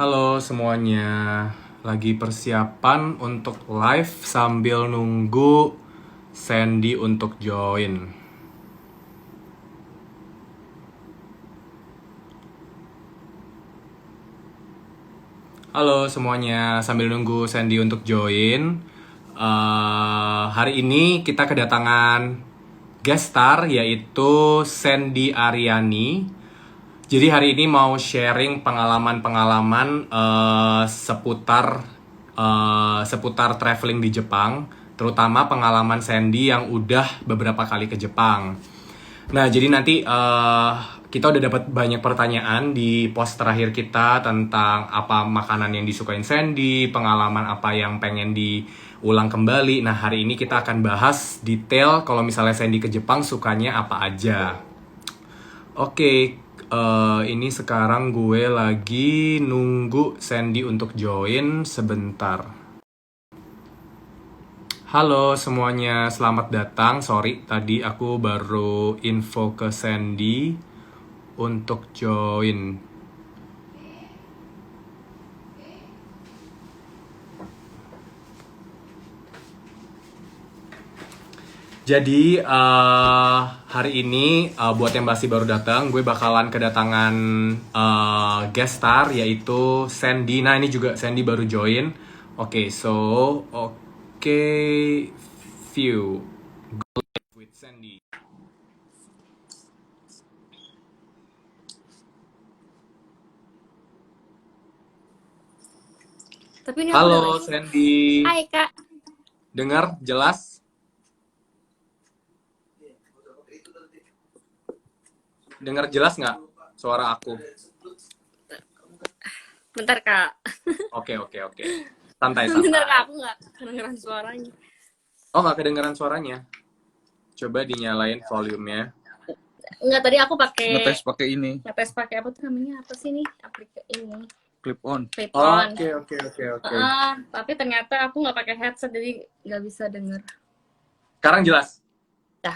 Halo semuanya, lagi persiapan untuk live sambil nunggu Sandy untuk join. Halo semuanya, sambil nunggu Sandy untuk join. Hari ini kita kedatangan guest star yaitu Sandy Aryani. Jadi hari ini mau sharing pengalaman-pengalaman seputar traveling di Jepang, terutama pengalaman Sandy yang udah beberapa kali ke Jepang. Nah, jadi nanti kita udah dapat banyak pertanyaan di post terakhir kita tentang apa makanan yang disukain Sandy, pengalaman apa yang pengen diulang kembali. Nah, hari ini kita akan bahas detail kalau misalnya Sandy ke Jepang sukanya apa aja. Oke, ini sekarang gue lagi nunggu Sandy untuk join sebentar. Halo semuanya, selamat datang. Sorry, tadi aku baru info ke Sandy untuk join. Jadi hari ini buat yang masih baru datang, gue bakalan kedatangan guest star yaitu Sandy. Nah ini juga Sandy baru join. Oke, view go live with Sandy. Tapi ini Halo Sandy. Hai Kak. Dengar jelas? Dengar jelas nggak suara aku? Bentar Kak. Oke. Santai. Bentar Kak, aku nggak kedengeran suaranya. Oh, nggak kedengeran suaranya? Coba dinyalain volumenya. Enggak, tadi aku pakai ngetes pakai ini. Ngetes pakai apa tuh namanya? Apa sih ini? Aplikasi ini. Clip on. Clip on. Oke. Tapi ternyata aku nggak pakai headset jadi nggak bisa denger. Sekarang jelas?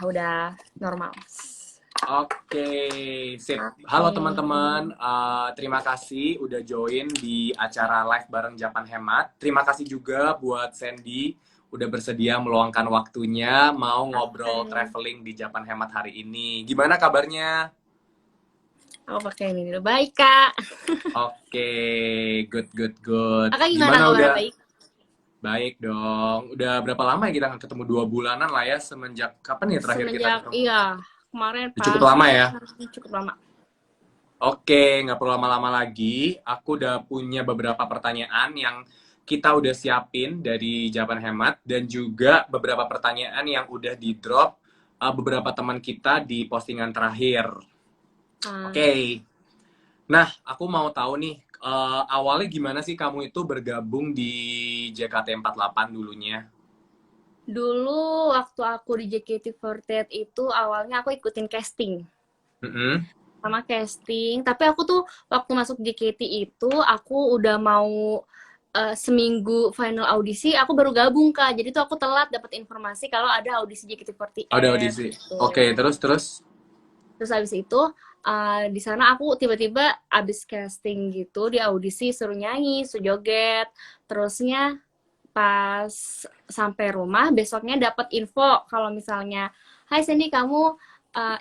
Udah normal. Oke, sip. Halo teman-teman, terima kasih udah join di acara live bareng Japan Hemat. Terima kasih juga buat Sandy udah bersedia meluangkan waktunya mau ngobrol traveling di Japan Hemat hari ini. Gimana kabarnya? Aku pakai ini dulu. Baik Kak. Oke, good. Kakak gimana udah? Baik? Baik dong. Udah berapa lama ya kita nggak ketemu? 2 bulanan lah ya, semenjak kapan ya terakhir kita ketemu? Iya, kemarin pas. Cukup lama ya? Cukup lama. Oke, nggak perlu lama-lama lagi. Aku udah punya beberapa pertanyaan yang kita udah siapin dari Japan Hemat dan juga beberapa pertanyaan yang udah di-drop beberapa teman kita di postingan terakhir. Oke. Nah, aku mau tahu nih, awalnya gimana sih kamu itu bergabung di JKT48 dulunya? Dulu waktu aku di JKT48 itu awalnya aku ikutin casting. Sama casting, tapi aku tuh waktu masuk JKT itu aku udah mau seminggu final audisi, aku baru gabung Kak. Jadi tuh aku telat dapat informasi kalau ada audisi JKT48. Ada audisi. Gitu. Oke, terus? Terus habis itu di sana aku tiba-tiba abis casting gitu, di audisi suruh nyanyi, suruh joget. Terusnya pas sampai rumah besoknya dapat info kalau misalnya, "Hai Sandy, kamu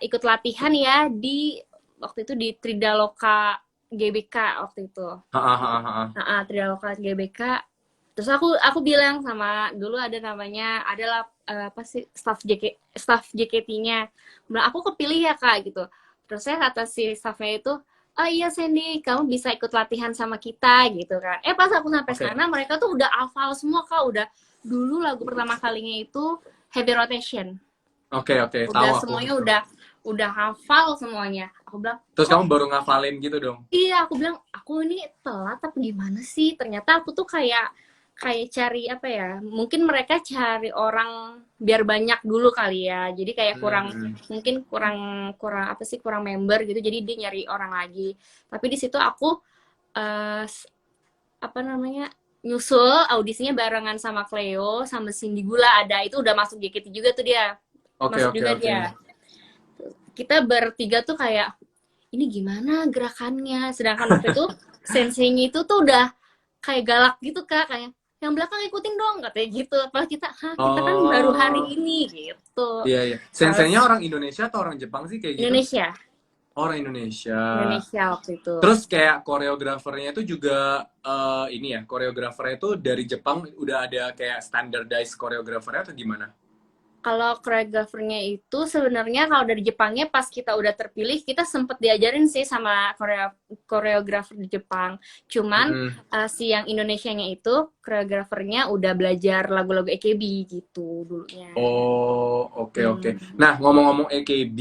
ikut latihan ya di waktu itu di Tridaloka GBK waktu itu." Tridaloka GBK. Terus aku bilang sama dulu ada namanya adalah apa sih staff JKT-nya. Bilang aku kepilih ya Kak gitu. Terus saya kata si staffnya itu, "Oh iya Sandy, kamu bisa ikut latihan sama kita," gitu kan. Pas aku sampai sana mereka tuh udah hafal semua Kak, udah dulu lagu pertama kalinya itu Heavy Rotation. Oke, udah tahu semuanya udah hafal semuanya. Aku bilang, terus kamu baru ngafalin gitu dong? Iya, aku bilang aku ini telat apa gimana sih? Ternyata aku tuh kayak cari apa ya? Mungkin mereka cari orang biar banyak dulu kali ya. Jadi kayak mungkin kurang apa sih, kurang member gitu. Jadi dia nyari orang lagi. Tapi di situ aku apa namanya? Nyusul audisinya barengan sama Cleo sama Cindy Gula ada. Itu udah masuk JKT juga tuh dia. Masuk juga dia. Kita bertiga tuh kayak ini gimana gerakannya, sedangkan waktu itu senseinya itu tuh udah kayak galak gitu Kak, kayak yang belakang ikutin dong katanya gitu. Padahal kita kan baru hari Oh, ini gitu. iya iya. Senseinya Terus orang Indonesia atau orang Jepang sih kayak gitu? Indonesia, Orang Indonesia. Indonesia waktu itu. Terus kayak koreografernya itu juga ini ya, koreografernya itu dari Jepang udah ada kayak standardized koreografernya atau gimana? Kalau koreografernya itu sebenarnya kalau dari Jepangnya pas kita udah terpilih kita sempet diajarin sih sama koreografer di Jepang. Cuman Mm-mm. si yang Indonesianya itu koreografernya udah belajar lagu-lagu AKB gitu dulunya. Oh, oke oke. Hmm. Nah, ngomong-ngomong AKB,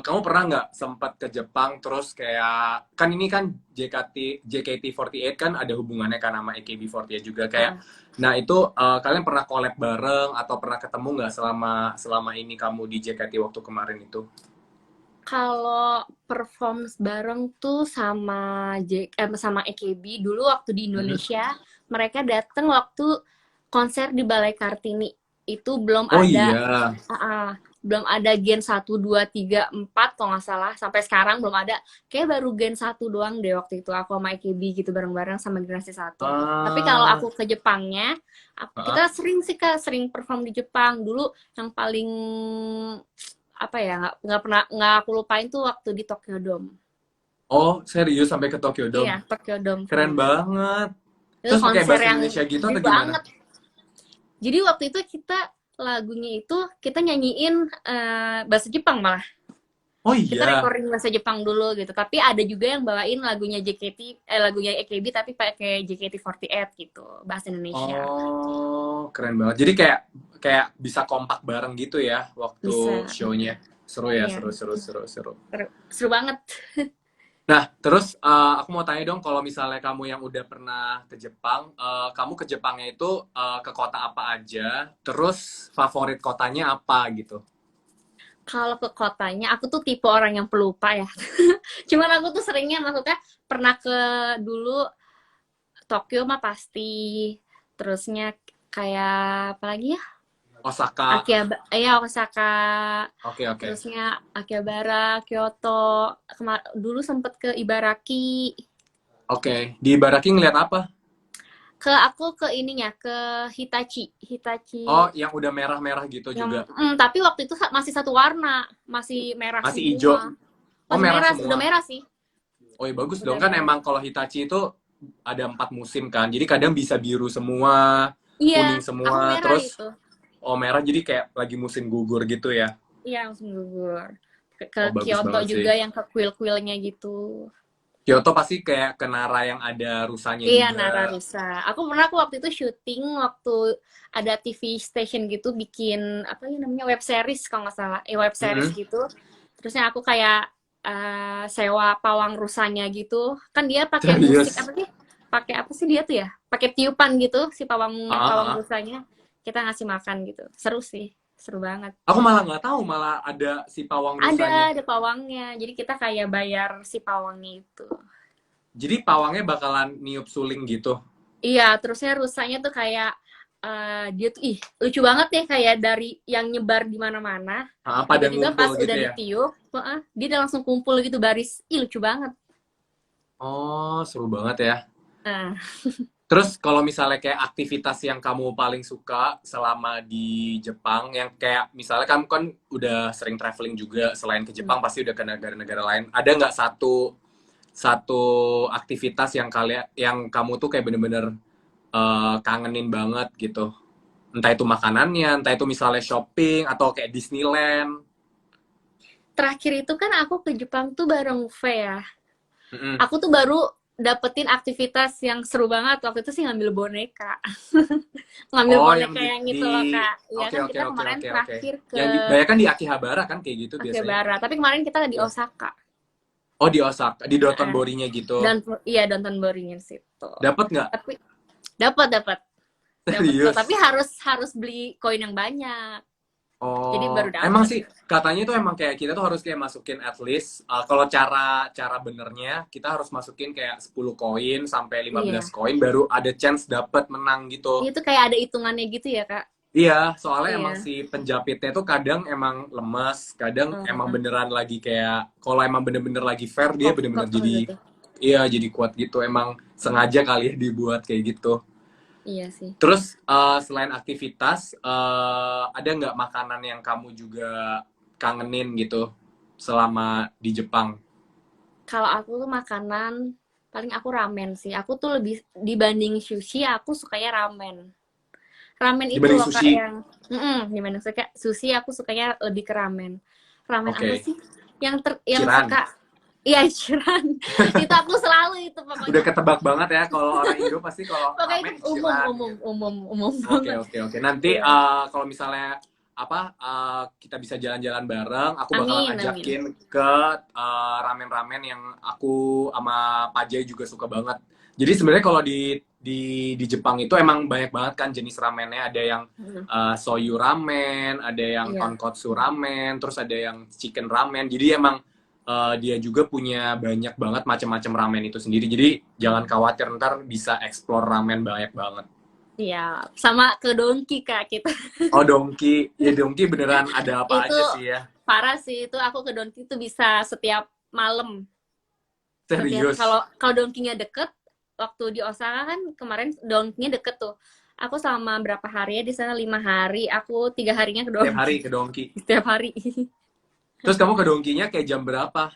kamu pernah nggak sempat ke Jepang terus kayak kan ini kan JKT48 kan ada hubungannya kan sama AKB48 juga kayak. Ah. Nah, itu kalian pernah collab bareng atau pernah ketemu nggak selama selama ini kamu di JKT waktu kemarin itu? Kalau perform bareng tuh sama AKB dulu waktu di Mhm. Indonesia, mereka datang waktu konser di Balai Kartini. Itu belum Oh ada iya. belum ada Gen 1, 2, 3, 4 kalau nggak salah. Sampai sekarang belum ada. Kayak baru Gen 1 doang deh waktu itu aku sama AKB gitu bareng-bareng sama generasi 1. Tapi kalau Ah, aku ke Jepangnya, ah. kita sering sih Kak, sering perform di Jepang. Dulu yang paling apa ya nggak aku lupain tuh waktu di Tokyo Dome. Oh, serius sampai ke Tokyo Iya, Dome. Tokyo Dome Keren pernah. banget. Itu Terus pakai konser bahasa yang Indonesia gitu gede atau gimana? banget. Jadi waktu itu lagunya itu kita nyanyiin bahasa Jepang malah. Oh Kita iya. recording bahasa Jepang dulu gitu. Tapi ada juga yang bawain lagunya AKB tapi pakai JKT48 gitu, bahasa Indonesia. Oh, keren banget. Jadi kayak kayak bisa kompak bareng gitu ya waktu Bisa. show-nya. Seru ya, Iya, seru, seru, seru, seru. seru banget. Nah, terus aku mau tanya dong, kalau misalnya kamu yang udah pernah ke Jepang, kamu ke Jepangnya itu ke kota apa aja? Terus favorit kotanya apa gitu? Kalau ke kotanya, aku tuh tipe orang yang pelupa ya. Cuman aku tuh seringnya maksudnya pernah ke dulu Tokyo mah pasti. Terusnya kayak apa lagi ya? Osaka. Osaka. Oke, oke. Terusnya Akihabara, Kyoto. Dulu sempet ke Ibaraki. Oke, di Ibaraki ngeliat apa? Aku ke ininya, ke Hitachi. Oh, Hitachi yang udah merah-merah gitu juga. tapi waktu itu masih satu warna, masih merah Masih hijau. semua. Oh, Masih merah merah, udah semua. merah sih. Oh, ya bagus dong. Udah Kan merah. emang kalau Hitachi itu ada 4 musim kan. Jadi kadang bisa biru semua, Iya, kuning aku semua, merah terus itu. oh merah jadi kayak lagi musim gugur gitu ya. Iya, langsung gugur. Ke Oh, bagus Kyoto banget sih. juga yang ke kuil-kuilnya gitu. Kyoto pasti kayak ke Nara yang ada rusanya Iya, juga. Nara Rusa. Aku waktu itu syuting waktu ada TV station gitu bikin apa ya namanya web series kalau nggak salah. Web series Mm-mm. gitu. Terusnya aku kayak sewa pawang rusanya gitu. Kan dia pakai musik Serius. apa sih? Pakai apa sih dia tuh ya? Pakai tiupan gitu si pawang Ah, pawang ah, ah. rusanya. Kita ngasih makan gitu. Seru sih. Seru banget. Aku malah nggak tahu malah ada si pawang rusanya. Ada pawangnya. Jadi kita kayak bayar si pawangnya itu. Jadi pawangnya bakalan niup suling gitu. Iya, terusnya rusanya tuh kayak dia tuh lucu banget ya kayak dari yang nyebar di mana-mana. Ah, pada Tiba-tiba ngumpul pas gitu udah ya. ditiup, dia udah langsung kumpul gitu baris. Lucu banget. Oh, seru banget ya. Nah, Terus kalau misalnya kayak aktivitas yang kamu paling suka selama di Jepang, yang kayak misalnya kamu kan udah sering traveling juga, selain ke Jepang pasti udah ke negara-negara lain. Ada nggak satu satu aktivitas yang kamu tuh kayak bener-bener kangenin banget gitu? Entah itu makanannya, entah itu misalnya shopping atau kayak Disneyland. terakhir itu kan aku ke Jepang tuh bareng V ya. Mm-mm. Aku tuh baru dapetin aktivitas yang seru banget. Waktu itu sih ngambil boneka. Ngambil Oh, yang boneka yang itu loh, Kak. Iya oke kan oke kita oke kemarin oke oke. terakhir ke Yang banyak kan di Akihabara kan kayak gitu biasanya. Akihabara. Tapi kemarin kita di Iya. Osaka. Oh, di Osaka, di Heeh. Dotonborinya gitu. Dan iya Downton Boringin situ. Dapat nggak? Tapi dapat kok, Serius? tapi harus beli koin yang banyak. Jadi baru Oh, emang dapat. sih katanya tuh emang kayak kita tuh harus kayak masukin at least kalau cara cara benernya kita harus masukin kayak 10 koin sampai 15 Iya. koin baru ada chance dapat menang gitu. Itu kayak ada hitungannya gitu ya, Kak. Iya, soalnya emang Iya. si penjapitnya tuh kadang emang lemes, kadang emang Heeh. beneran lagi kayak kalau emang bener-bener lagi fair dia bener-bener Kokoh jadi gitu. iya jadi kuat gitu. Emang sengaja kali ya dibuat kayak gitu. Iya sih. Terus selain aktivitas, ada nggak makanan yang kamu juga kangenin gitu selama di Jepang? Kalau aku tuh makanan paling aku ramen sih. Aku tuh lebih dibanding sushi, aku sukanya ramen. Ramen itu Dibanding loh kak sushi? yang gimana sih kak? Sushi aku sukanya lebih ke ramen. Ramen apa Oke. sih? Yang Ciran. suka iya Ichiran. Itu aku selalu itu Udah pokoknya. ketebak banget ya kalau orang Indo pasti kalau Pokoknya itu ramen umum Ichiran umum gitu. umum umum Oke banget. oke oke. Nanti Iya. kalau misalnya apa kita bisa jalan-jalan bareng, aku bakalan Amin amin. ajakin ke ramen-ramen yang aku sama Pak Jay juga suka banget. Jadi sebenarnya kalau di Jepang itu emang banyak banget kan jenis ramennya. Ada yang Hmm, soyu ramen, ada yang iya. tonkotsu ramen, terus ada yang chicken ramen. Jadi emang dia juga punya banyak banget macam-macam ramen itu sendiri. Jadi jangan khawatir ntar bisa explore ramen banyak banget. Iya, sama ke Donki Kak kita. Oh Dongki, ya Dongki beneran ada apa Itu aja sih ya? parah sih itu aku ke Donki itu bisa setiap malam. Setiap Serius, kalau kalau Donkinya deket, waktu di Osaka kan kemarin Donkinya deket tuh. Aku selama berapa hari ya di sana 5 hari, aku 3 harinya ke tiap hari Donki. ke Dongki. Setiap hari. Terus kamu ke Dongkinya kayak jam berapa?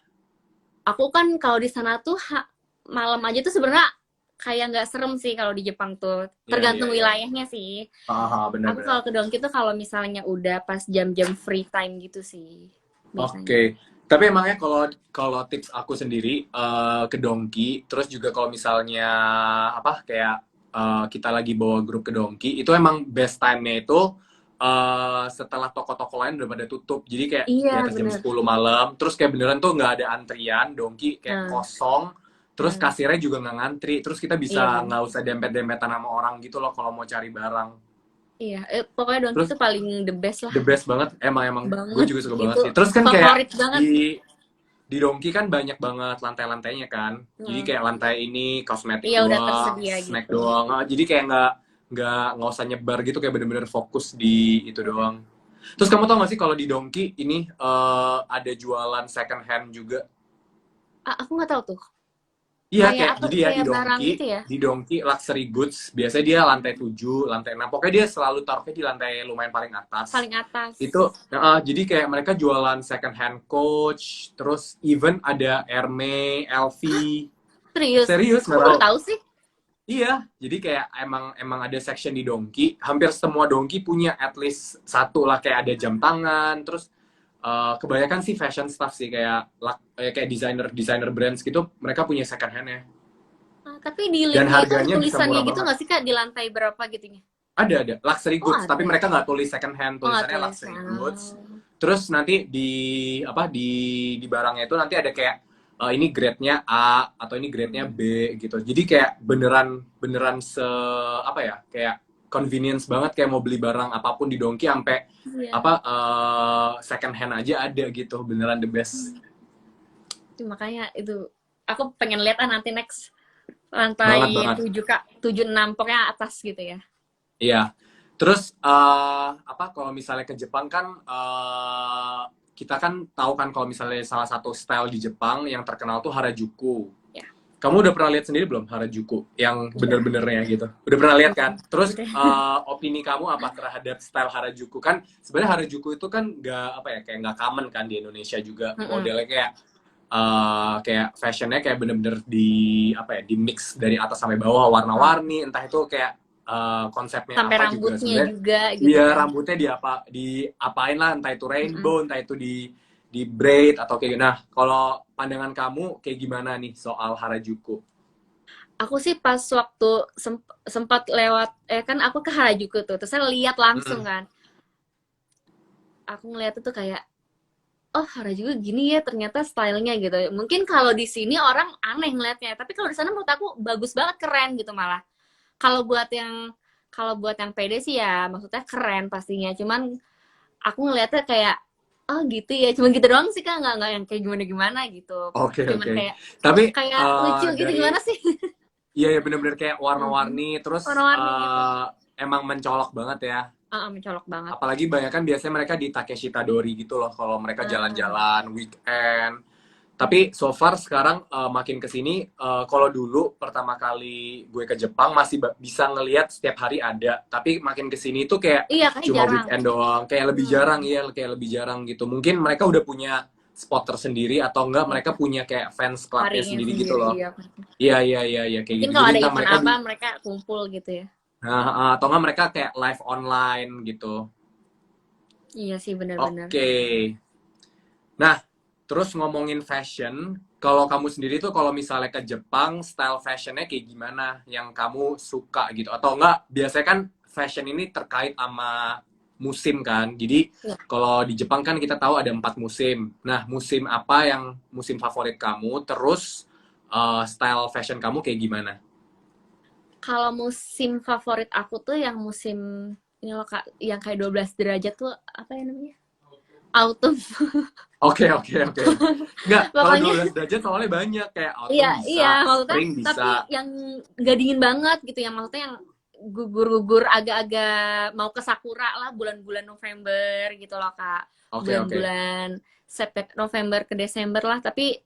Aku kan kalau di sana tuh malam aja tuh sebenarnya kayak nggak serem sih kalau di Jepang tuh. Iya iya Tergantung iya. wilayahnya sih. Ah Aku benar-benar. kalau ke Donki tuh kalau misalnya udah pas jam-jam free time gitu sih biasanya. Oke. Tapi emangnya kalau kalau tips aku sendiri ke Dongki, terus juga kalau misalnya apa kayak kita lagi bawa grup ke Dongki, itu emang best time-nya itu setelah toko-toko lain udah pada tutup. Jadi kayak di Iya atas jam bener. 10 malam, terus kayak beneran tuh nggak ada antrian, Dongki kayak Nah, kosong, terus nah, kasirnya juga nggak ngantri, terus kita iya bisa bener. nggak usah dempet-dempetan sama orang gitu loh kalau mau cari barang. Iya, pokoknya Donki Terus tuh paling the best lah. the best banget, emang emang gue Banget. juga suka banget Itu sih. Terus kan kayak favorit banget. di Donki kan banyak banget lantai-lantainya kan. Jadi Hmm. kayak lantai ini kosmetik Iya udah doang, tersedia snack gitu. doang. Jadi kayak nggak usah nyebar gitu, kayak bener-bener fokus di itu Iya. doang. Terus kamu tau gak sih kalau di Donki ini ada jualan second hand juga? Ah, aku nggak tahu tuh. Iya Kayak kayak apa? jadi ya Kayak barang gitu ya? Di Donki Luxury Goods biasanya dia lantai 7, lantai 6. Pokoknya dia selalu taruhnya di lantai lumayan paling atas. Paling atas. Itu jadi kayak mereka jualan second hand Coach, terus even ada Hermes, LV. Serius? Serius Aku nggak baru tahu? tahu sih. Iya, jadi kayak emang emang ada section di Donki. Hampir semua Donki punya at least satu lah, kayak ada jam tangan, terus kebanyakan sih fashion stuff sih kayak kayak designer designer brands gitu. Mereka punya second hand ya. Ah, tapi di Dan linknya itu ada harganya bisa tulisannya murah gitu banget. nggak sih Kak di lantai berapa gitunya? Ada luxury Oh goods, tapi ada ya? mereka nggak tulis second hand, Oh nggak tulisannya luxury tulisan. goods. Terus nanti di barangnya itu nanti ada kayak ini grade-nya A atau ini grade-nya Hmm. B gitu. Jadi kayak beneran beneran apa ya? Kayak convenience banget kayak mau beli barang apapun di Donki sampai Iya. apa second hand aja ada gitu. Beneran the best. Makanya itu aku pengen lihat nanti next Banget lantai banget. 7 Kak, 7 6 pokoknya atas gitu ya. Iya. Terus apa kalau misalnya ke Jepang kan kita kan tahu kan kalau misalnya salah satu style di Jepang yang terkenal tuh Harajuku. Ya. Kamu udah pernah lihat sendiri belum Harajuku yang Udah, bener-benernya gitu? Udah pernah lihat udah, kan? Terus udah. opini kamu apa terhadap style Harajuku? Kan sebenarnya Harajuku itu kan nggak apa ya kayak nggak common kan di Indonesia juga Mm-mm. modelnya kayak fashionnya kayak bener-bener di apa ya di mix dari atas sampai bawah warna-warni entah itu kayak konsepnya Sampai apa juga rambutnya sebenarnya juga gitu iya kan. rambutnya diapain lah entah itu Mm-mm. rainbow entah itu di braid atau kayak gitu. Nah kalau pandangan kamu kayak gimana nih soal Harajuku? Aku sih pas waktu sempat lewat kan aku ke Harajuku tuh, terus saya lihat langsung Mm-mm. kan. Aku ngeliat itu kayak oh Harajuku gini ya ternyata stylenya gitu. Mungkin kalau di sini orang aneh ngeliatnya, tapi kalau di sana menurut aku bagus banget keren gitu malah. Kalau buat yang kalau buat yang pede sih ya maksudnya keren pastinya. Cuman aku ngeliatnya kayak oh gitu ya, cuma gitu doang sih Kak, nggak yang kayak gimana gimana gitu. Oke Cuman oke. kayak Tapi kayak lucu gitu dari gimana sih? iya ya bener-bener kayak warna-warni terus Warna-warni gitu. emang mencolok banget ya. Mencolok banget. Apalagi banyak kan biasanya mereka di Takeshi Tadori gitu loh kalau mereka Ah, jalan-jalan weekend. Tapi so far sekarang makin kesini, kalau dulu pertama kali gue ke Jepang masih bisa ngelihat setiap hari ada. Tapi makin kesini tuh kayak Iya, kayak cuma jarang. weekend doang. Kayak lebih jarang ya, kayak lebih jarang gitu. Mungkin mereka udah punya spot tersendiri atau enggak mereka Iya, punya kayak fans clubnya harinya sendiri gitu sendiri loh. ya. Iya iya iya iya kayak Mungkin gitu. kalau Jadi ada entah event mereka apa mereka kumpul gitu ya. atau enggak mereka kayak live online gitu. Iya sih benar-benar. Oke. Nah, terus ngomongin fashion, kalau kamu sendiri tuh kalau misalnya ke Jepang, style fashionnya kayak gimana yang kamu suka gitu? Atau enggak, biasanya kan fashion ini terkait sama musim kan. Jadi Ya. kalau di Jepang kan kita tahu ada 4 musim. Nah, musim apa yang musim favorit kamu? Terus style fashion kamu kayak gimana? Kalau musim favorit aku tuh yang musim ini loh Kak, yang kayak 12 derajat tuh apa ya namanya? Autumn. Oke, oke, oke. Enggak, kalau Pokoknya 12 derajat soalnya banyak. Kayak iya, autumn iya, bisa, maksudnya spring tapi bisa. yang gak dingin banget gitu, yang maksudnya yang gugur-gugur agak-agak mau ke sakura lah bulan-bulan November gitu loh Kak. Oke, oke. Bulan-bulan September, November ke Desember lah, tapi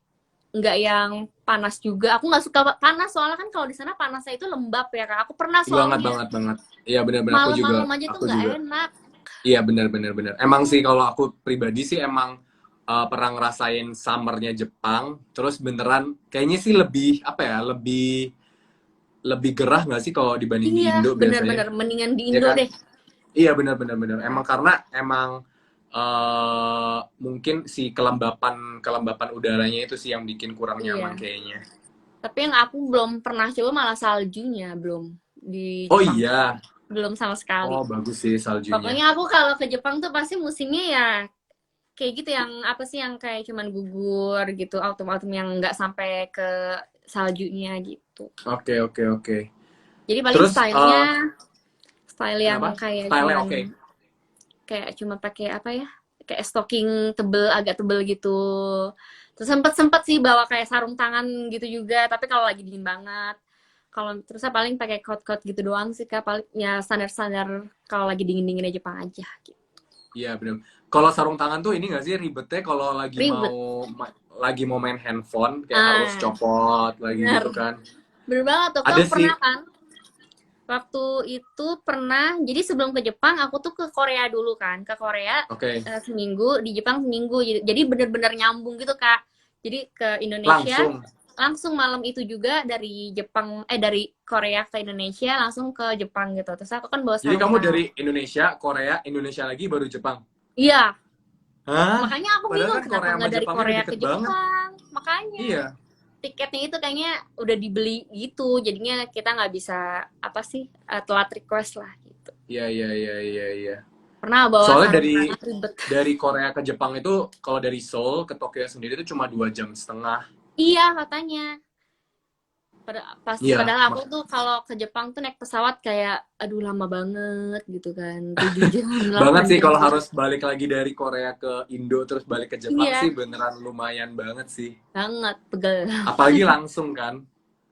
nggak yang panas juga. Aku nggak suka panas soalnya kan kalau di sana panasnya itu lembab ya Kak. Aku pernah Banget, soalnya banget, banget. Iya benar-benar malam-malam aja tuh aku nggak juga. enak. Iya benar-benar benar. Emang sih kalau aku pribadi sih emang pernah ngerasain summernya Jepang, terus beneran kayaknya sih lebih apa ya, lebih lebih gerah nggak sih kalau dibanding di Iya, Indo biasanya, bener-bener mendingan di ya Indo kan? deh. Iya benar-benar benar. Emang karena emang mungkin si kelembapan kelembapan udaranya itu sih yang bikin kurang nyaman Iya. kayaknya. Tapi yang aku belum pernah coba malah saljunya, belum di Oh Jepang. iya, Belum sama sekali. oh bagus sih saljunya. Pokoknya aku kalau ke Jepang tuh pasti musimnya ya kayak gitu, yang apa sih, yang kayak cuman gugur gitu, autumn-autumn yang nggak sampai ke saljunya gitu. Oke oke oke. Jadi paling Terus stylenya style yang kenapa? kayak Style-nya cuman oke. cuma pakai apa ya? Kayak stocking tebel, agak tebel gitu. Terus sempet sih bawa kayak sarung tangan gitu juga, tapi kalau lagi dingin banget. Kalau terusnya paling pakai coat-coat gitu doang sih Kak, paling ya standar-standar kalau lagi dingin-dinginnya Jepang aja gitu. Iya benar. Kalau sarung tangan tuh ini nggak sih ribetnya kalau Ribet. lagi mau main handphone kayak harus Ah, copot lagi bener. gitu kan. Bener banget tuh. Ada Aku sih. pernah kan, waktu itu pernah, jadi sebelum ke Jepang, aku tuh ke Korea dulu kan. Ke Korea Oke. seminggu, di Jepang seminggu. Jadi bener-bener nyambung gitu, Kak. Jadi ke Indonesia, Langsung. langsung malam itu juga dari Jepang, dari Korea ke Indonesia, langsung ke Jepang gitu. Terus aku kan bawa Jadi sarung kamu tangan. dari Indonesia, Korea, Indonesia lagi baru Jepang. Iya, Hah? makanya aku Padahal bingung kan kenapa Korea sama nggak dari Jepangnya udah Korea ke deket banget. Jepang. Makanya Iya. tiketnya itu kayaknya udah dibeli gitu, jadinya kita nggak bisa apa sih, telat request lah gitu. Iya iya iya iya iya. Pernah bawa Soalnya sarung tangan ribet. dari Korea ke Jepang itu kalau dari Seoul ke Tokyo sendiri itu cuma 2 jam setengah. Iya katanya. Iya. Padahal aku tuh kalau ke Jepang tuh naik pesawat kayak aduh lama banget gitu kan, 7 jam, Banget 8 sih jam kalau gitu. harus balik lagi dari Korea ke Indo terus balik ke Jepang sih Iya beneran lumayan banget sih. banget, pegel. Apalagi langsung kan,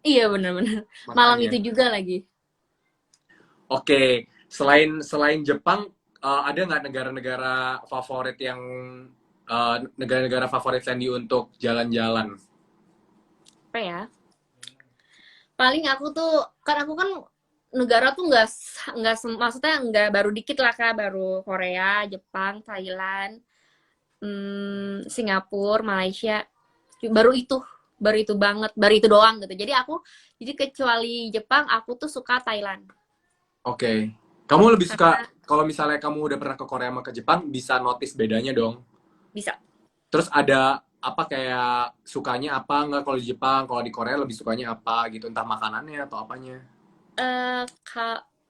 Iya bener-bener, malam itu makanya. juga lagi. Oke, selain selain Jepang, ada nggak negara-negara favorit yang negara-negara favorit Sandy untuk jalan-jalan? Apa ya, paling aku kan negara tuh maksudnya nggak, baru dikit lah Kak, baru Korea, Jepang, Thailand, Singapura, Malaysia, baru itu banget, baru itu doang gitu. Jadi kecuali Jepang, aku tuh suka Thailand. Oke, kamu lebih suka Karena kalau misalnya kamu udah pernah ke Korea sama ke Jepang, bisa notice bedanya dong. bisa. Terus ada apa kayak sukanya apa nggak kalau di Jepang, kalau di Korea lebih sukanya apa gitu, entah makanannya atau apanya? Eh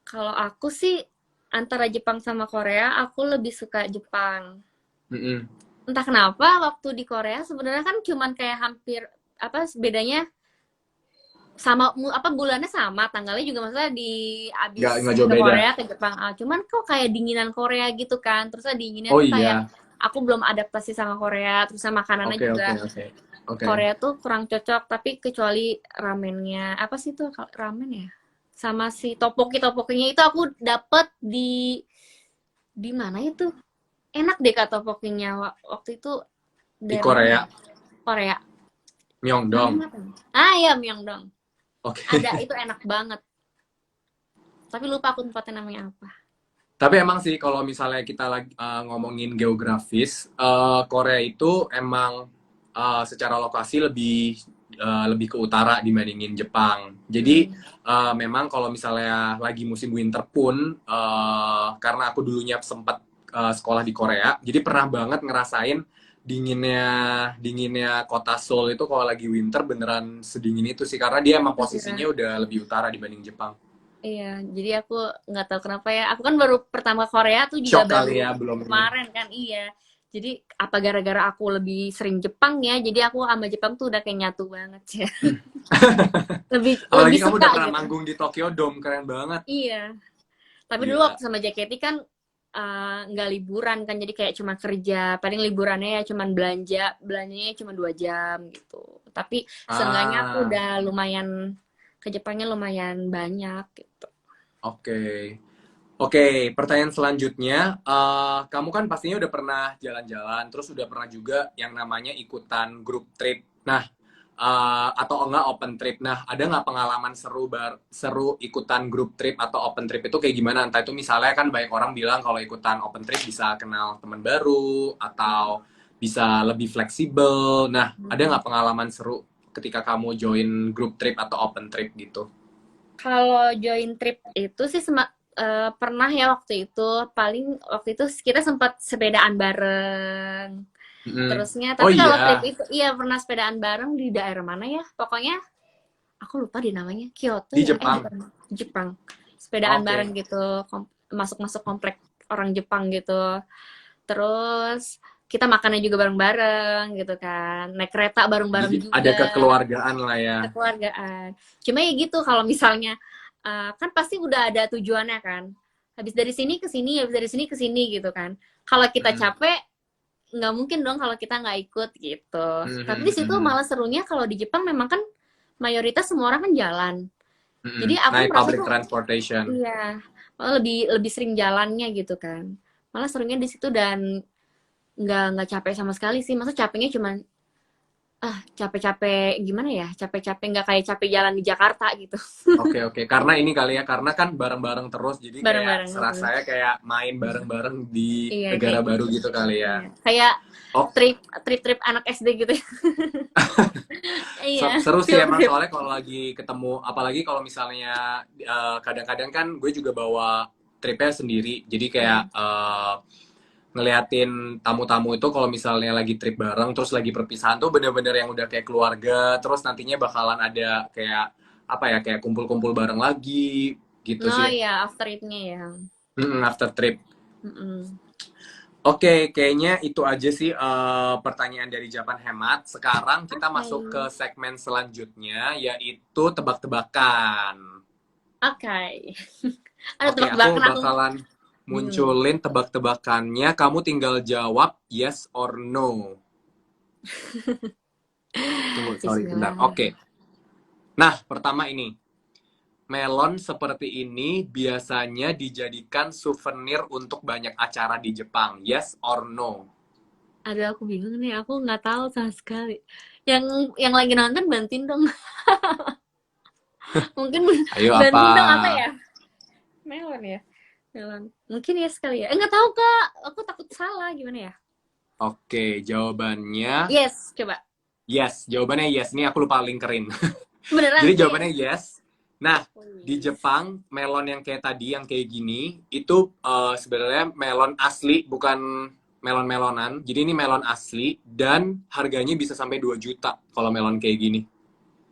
kalau aku sih antara Jepang sama Korea, aku lebih suka Jepang. Mm-mm. Entah kenapa waktu di Korea sebenarnya kan cuman kayak hampir apa bedanya, sama apa bulannya sama, tanggalnya juga maksudnya di Nggak abis jauh ke beda. Korea ke Jepang. Cuman kok kayak dinginan Korea gitu kan. Terusnya dinginnya Oh tuh kayak iya, aku belum adaptasi sama Korea, terusnya makanannya oke oke juga oke oke. Korea tuh kurang cocok, tapi kecuali ramennya, apa sih tuh ramen ya? Sama si topokinya itu aku dapet di mana itu? Enak deh kak topokinya waktu itu, Di daerah mana Korea. ya? Korea. Myeongdong. Namanya apa ya? Ah ya, Myeongdong. Oke. Ada, itu enak banget. Tapi lupa aku tempatnya namanya apa. Tapi emang sih kalau misalnya kita lagi ngomongin geografis, Korea itu emang secara lokasi lebih ke utara dibandingin Jepang. Jadi Hmm. memang kalau misalnya lagi musim winter pun, karena aku dulunya sempat sekolah di Korea, jadi pernah banget ngerasain dinginnya dinginnya kota Seoul itu kalau lagi winter beneran sedingin itu sih, karena dia emang posisinya Iya. udah lebih utara dibanding Jepang. Iya, jadi aku nggak tahu kenapa ya. Aku kan baru pertama ke Korea tuh juga Shock kali baru ya belum ini. kemarin kan, iya. Jadi apa gara-gara aku lebih sering Jepang ya, jadi aku sama Jepang tuh udah kayak nyatu banget ya. Lebih Apalagi lebih kamu suka udah pernah gitu. manggung di Tokyo Dome, keren banget. Iya. Tapi dulu Gila. waktu sama JKT kan nggak liburan kan, jadi kayak cuma kerja. Paling liburannya ya cuma belanjanya cuma 2 jam gitu. Tapi seenggaknya aku Ah, udah lumayan ke Jepangnya lumayan banyak gitu. oke. Oke, pertanyaan selanjutnya, kamu kan pastinya udah pernah jalan-jalan, terus udah pernah juga yang namanya ikutan grup trip. Nah, atau enggak open trip. Nah, ada nggak pengalaman seru ikutan grup trip atau open trip itu kayak gimana? Entah itu misalnya kan banyak orang bilang kalau ikutan open trip bisa kenal teman baru atau bisa lebih fleksibel. Nah, ada Hmm. nggak pengalaman seru ketika kamu join grup trip atau open trip gitu? Kalau join trip itu sih pernah ya waktu itu. Paling waktu itu kita sempat sepedaan bareng. Mm. Terusnya, Oh tapi kalau trip iya, itu iya pernah sepedaan bareng di daerah mana ya? Pokoknya aku lupa di namanya. Kyoto di ya? Jepang. Bukan. Jepang. Sepedaan bareng Oke. gitu, masuk-masuk komplek orang Jepang gitu. Terus kita makannya juga bareng-bareng gitu kan. Naik kereta bareng-bareng Jadi ada juga. kekeluargaan lah ya. Kekeluargaan. Cuma ya gitu kalau misalnya kan pasti udah ada tujuannya kan. Habis dari sini ke sini, habis dari sini ke sini gitu kan. Kalau kita Mm, capek, nggak mungkin dong kalau kita nggak ikut gitu. mm, Tapi di mm, situ mm, malah serunya kalau di Jepang memang kan mayoritas semua orang kan jalan. Jadi aku naik merasa public tuh transportation. iya, malah lebih lebih sering jalannya gitu kan. Malah serunya di situ dan nggak capek sama sekali sih. Masa capeknya cuma capek-capek gimana ya? Capek-capek nggak kayak capek jalan di Jakarta gitu. Oke, oke. Karena ini kali ya, karena kan bareng-bareng terus, jadi kayak Bareng-bareng terus. serasanya kayak main bareng-bareng di Iya, negara kayak baru gitu kali ya. iya. Kayak Oh, trip-trip anak SD gitu. Iya, seru sih field emang trip. soalnya kalau lagi ketemu, apalagi kalau misalnya kadang-kadang kan gue juga bawa tripnya sendiri, jadi kayak Hmm. ngeliatin tamu-tamu itu kalau misalnya lagi trip bareng terus lagi perpisahan tuh bener-bener yang udah kayak keluarga, terus nantinya bakalan ada kayak apa ya, kayak kumpul-kumpul bareng lagi gitu Oh sih. ya, after it-nya ya. After trip. Mm-mm. Oke, kayaknya itu aja sih pertanyaan dari Japan Hemat. Sekarang kita masuk ke Oke. segmen selanjutnya, yaitu tebak-tebakan. Oke. Ada Oke, aku tebak-tebakan aku bakalan bingung nih. munculin tebak-tebakannya. Kamu tinggal jawab yes or no. Tunggu, sorry, bentar. Bismillah. Oke. Nah, pertama ini. Melon seperti ini biasanya dijadikan souvenir untuk banyak acara di Jepang. Yes or no? Aduh, aku bingung nih. Aku nggak tahu sama sekali. Yang yang lagi nonton bantuin dong. Mungkin Ayo apa? bantuin dong apa ya? Melon ya? Melon. Mungkin ya sekali ya. Nggak tahu, Kak. Aku takut salah. Gimana ya? Oke, jawabannya Yes, coba. yes. Jawabannya yes. Ini aku lupa linkerin. Beneran Jadi yes. jawabannya yes. Nah, Oh, di yes. Jepang melon yang kayak tadi, yang kayak gini, itu sebenarnya melon asli, bukan melon-melonan. Jadi ini melon asli dan harganya bisa sampai 2 juta kalau melon kayak gini.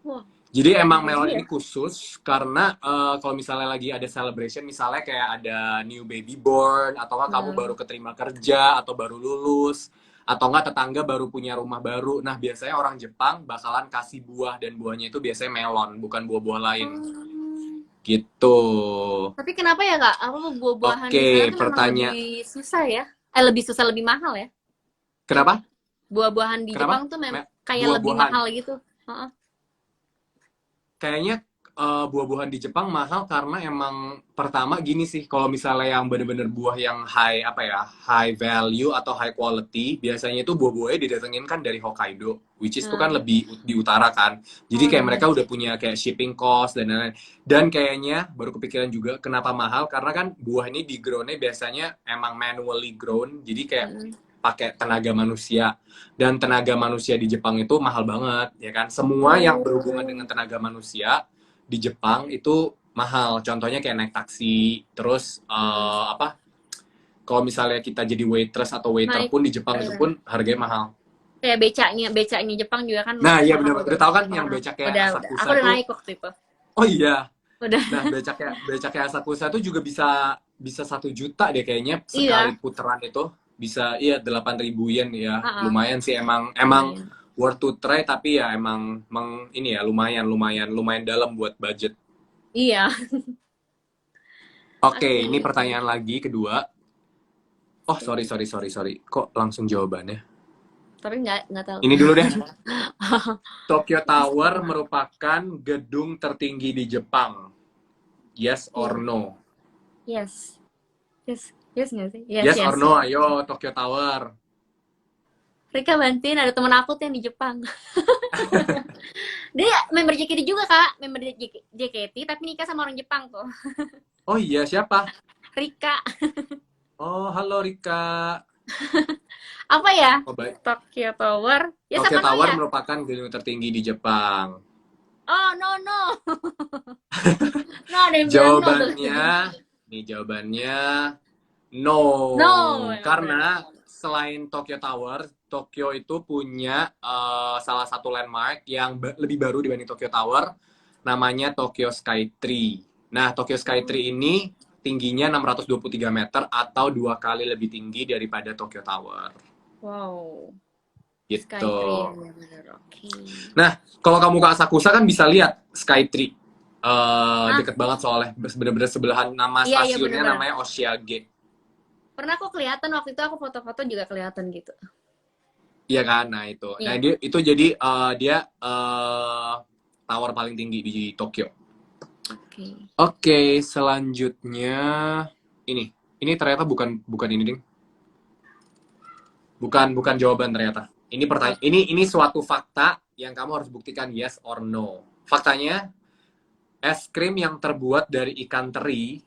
Wah, Jadi emang mahal melon juga ya. ini khusus karena kalau misalnya lagi ada celebration, misalnya kayak ada new baby born, atau nggak kamu baru Hmm. keterima kerja, atau baru lulus, atau nggak tetangga baru punya rumah baru. Nah, biasanya orang Jepang bakalan kasih buah, dan buahnya itu biasanya melon, bukan buah-buah lain. Oh. Gitu. Tapi kenapa ya, Kak? Apa buah-buahan di sana Oke, tuh memang pertanyaan. lebih susah ya? Lebih susah, lebih mahal ya? Kenapa? Buah-buahan di Kenapa? Jepang tuh kayak lebih Buah-buahan. mahal gitu. Heeh. Kayaknya buah-buahan di Jepang mahal karena emang pertama gini sih, kalau misalnya yang bener-bener buah yang high apa ya, high value atau high quality, biasanya itu buah-buahnya didatengin kan dari Hokkaido, which is itu kan Nah, lebih di utara kan. Jadi oh kayak iya. mereka udah punya kayak shipping cost dan lain-lain. Dan kayaknya baru kepikiran juga kenapa mahal karena kan buah ini di grown-nya biasanya emang manually grown, jadi kayak Mm-mm. pakai tenaga manusia, dan tenaga manusia di Jepang itu mahal banget ya kan, semua yang berhubungan Oh, dengan tenaga manusia di Jepang itu mahal. Contohnya kayak naik taksi, terus mm. apa? Kalau misalnya kita jadi waitress atau waiter Naik pun di Jepang itu eh, pun harganya mahal. kayak becaknya Jepang juga kan Nah, iya mahal bener. juga. Udah tahu kan yang Oh, becak kayak udah. Aku Asakusa udah tuh? naik waktu itu. Oh iya. Udah. Nah, becak kayak Asakusa tuh juga bisa bisa 1 juta deh kayaknya sekali Iya. putaran itu. Bisa iya 8.000 yen ya. Heeh, Lumayan sih, emang emang lumayan. worth to try, tapi ya emang ini ya lumayan lumayan lumayan dalam buat budget. Iya. Oke, Oke. ini pertanyaan lagi kedua. Oh, sorry. Kok langsung jawabannya? Tapi nggak tahu. Ini dulu deh. Tokyo Tower merupakan gedung tertinggi di Jepang. Yes or Iya. no? Yes. Yes. Yes nggak sih? Yes, Yes or yes. no? Ayo, Tokyo Tower. Rika bantuin, ada temen aku tuh yang di Jepang. Dia member JKT juga, Kak. Member JKT, tapi nikah sama orang Jepang tuh. Oh iya, siapa? Rika. Oh, halo Rika. Apa ya? Oh, baik. Tokyo Tower. Yes Tokyo apa no Tower ya? merupakan gedung tertinggi di Jepang. Oh, no, no. No, ada yang bilang no tuh. Jawabannya no. No, emang benar. Karena selain Tokyo Tower, Tokyo itu punya salah satu landmark yang lebih baru dibanding Tokyo Tower, namanya Tokyo Skytree. Nah, Tokyo Skytree ini tingginya 623 meter atau 2 kali lebih tinggi daripada Tokyo Tower. Wow. Gitu. Skytree, benar-benar. Oke. Nah, kalau kamu ke Asakusa kan bisa lihat Skytree. Deket banget soalnya, bener-bener sebelahan. Nama Iya, iya stasiunnya benar-benar. namanya Oshiage. Pernah kok kelihatan waktu itu aku foto-foto juga kelihatan gitu. Iya kan? Nah itu. Nah Iya. dia itu jadi dia tower paling tinggi di Tokyo. Oke. Oke, selanjutnya ini. Ini ternyata bukan ini, Ding. Bukan jawaban ternyata. Ini pertanyaan. Oke. Ini suatu fakta yang kamu harus buktikan yes or no. Faktanya, es krim yang terbuat dari ikan teri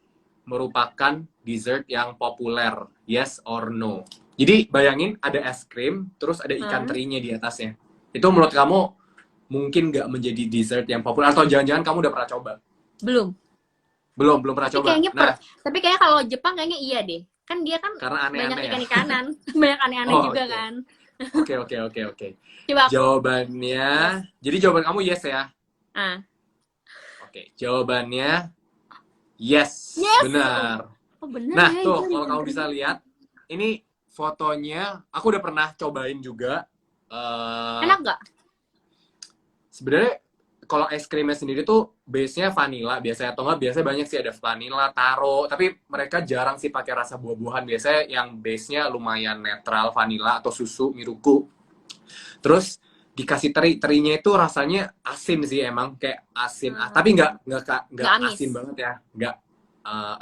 merupakan dessert yang populer. Yes or no? Jadi bayangin ada es krim, terus ada ikan Hmm? terinya di atasnya. Itu menurut kamu mungkin nggak menjadi dessert yang populer? Atau jangan-jangan kamu udah pernah coba? Belum. Belum pernah Tapi coba. kayaknya Nah, tapi kayaknya kalau Jepang kayaknya iya deh. Kan dia kan karena banyak aneh-aneh ya. ikan-ikanan, banyak aneh-aneh Oh, juga oke. kan. Oke. Coba aku Jawabannya, yes. jadi jawaban kamu yes ya? Ah. Oke, jawabannya yes, Yes. benar. Oh, bener Nah, ya tuh itu kalau ikan kamu teri. bisa lihat, ini fotonya, aku udah pernah cobain juga. Enak nggak? Sebenarnya kalau es krimnya sendiri tuh base-nya vanilla biasanya, atau nggak biasanya banyak sih ada vanilla, taro, tapi mereka jarang sih pakai rasa buah-buahan. Biasanya yang base-nya lumayan netral, vanilla atau susu, miruku. Terus dikasih terinya itu rasanya asin sih, emang kayak asin, tapi nggak Amis. asin banget ya, nggak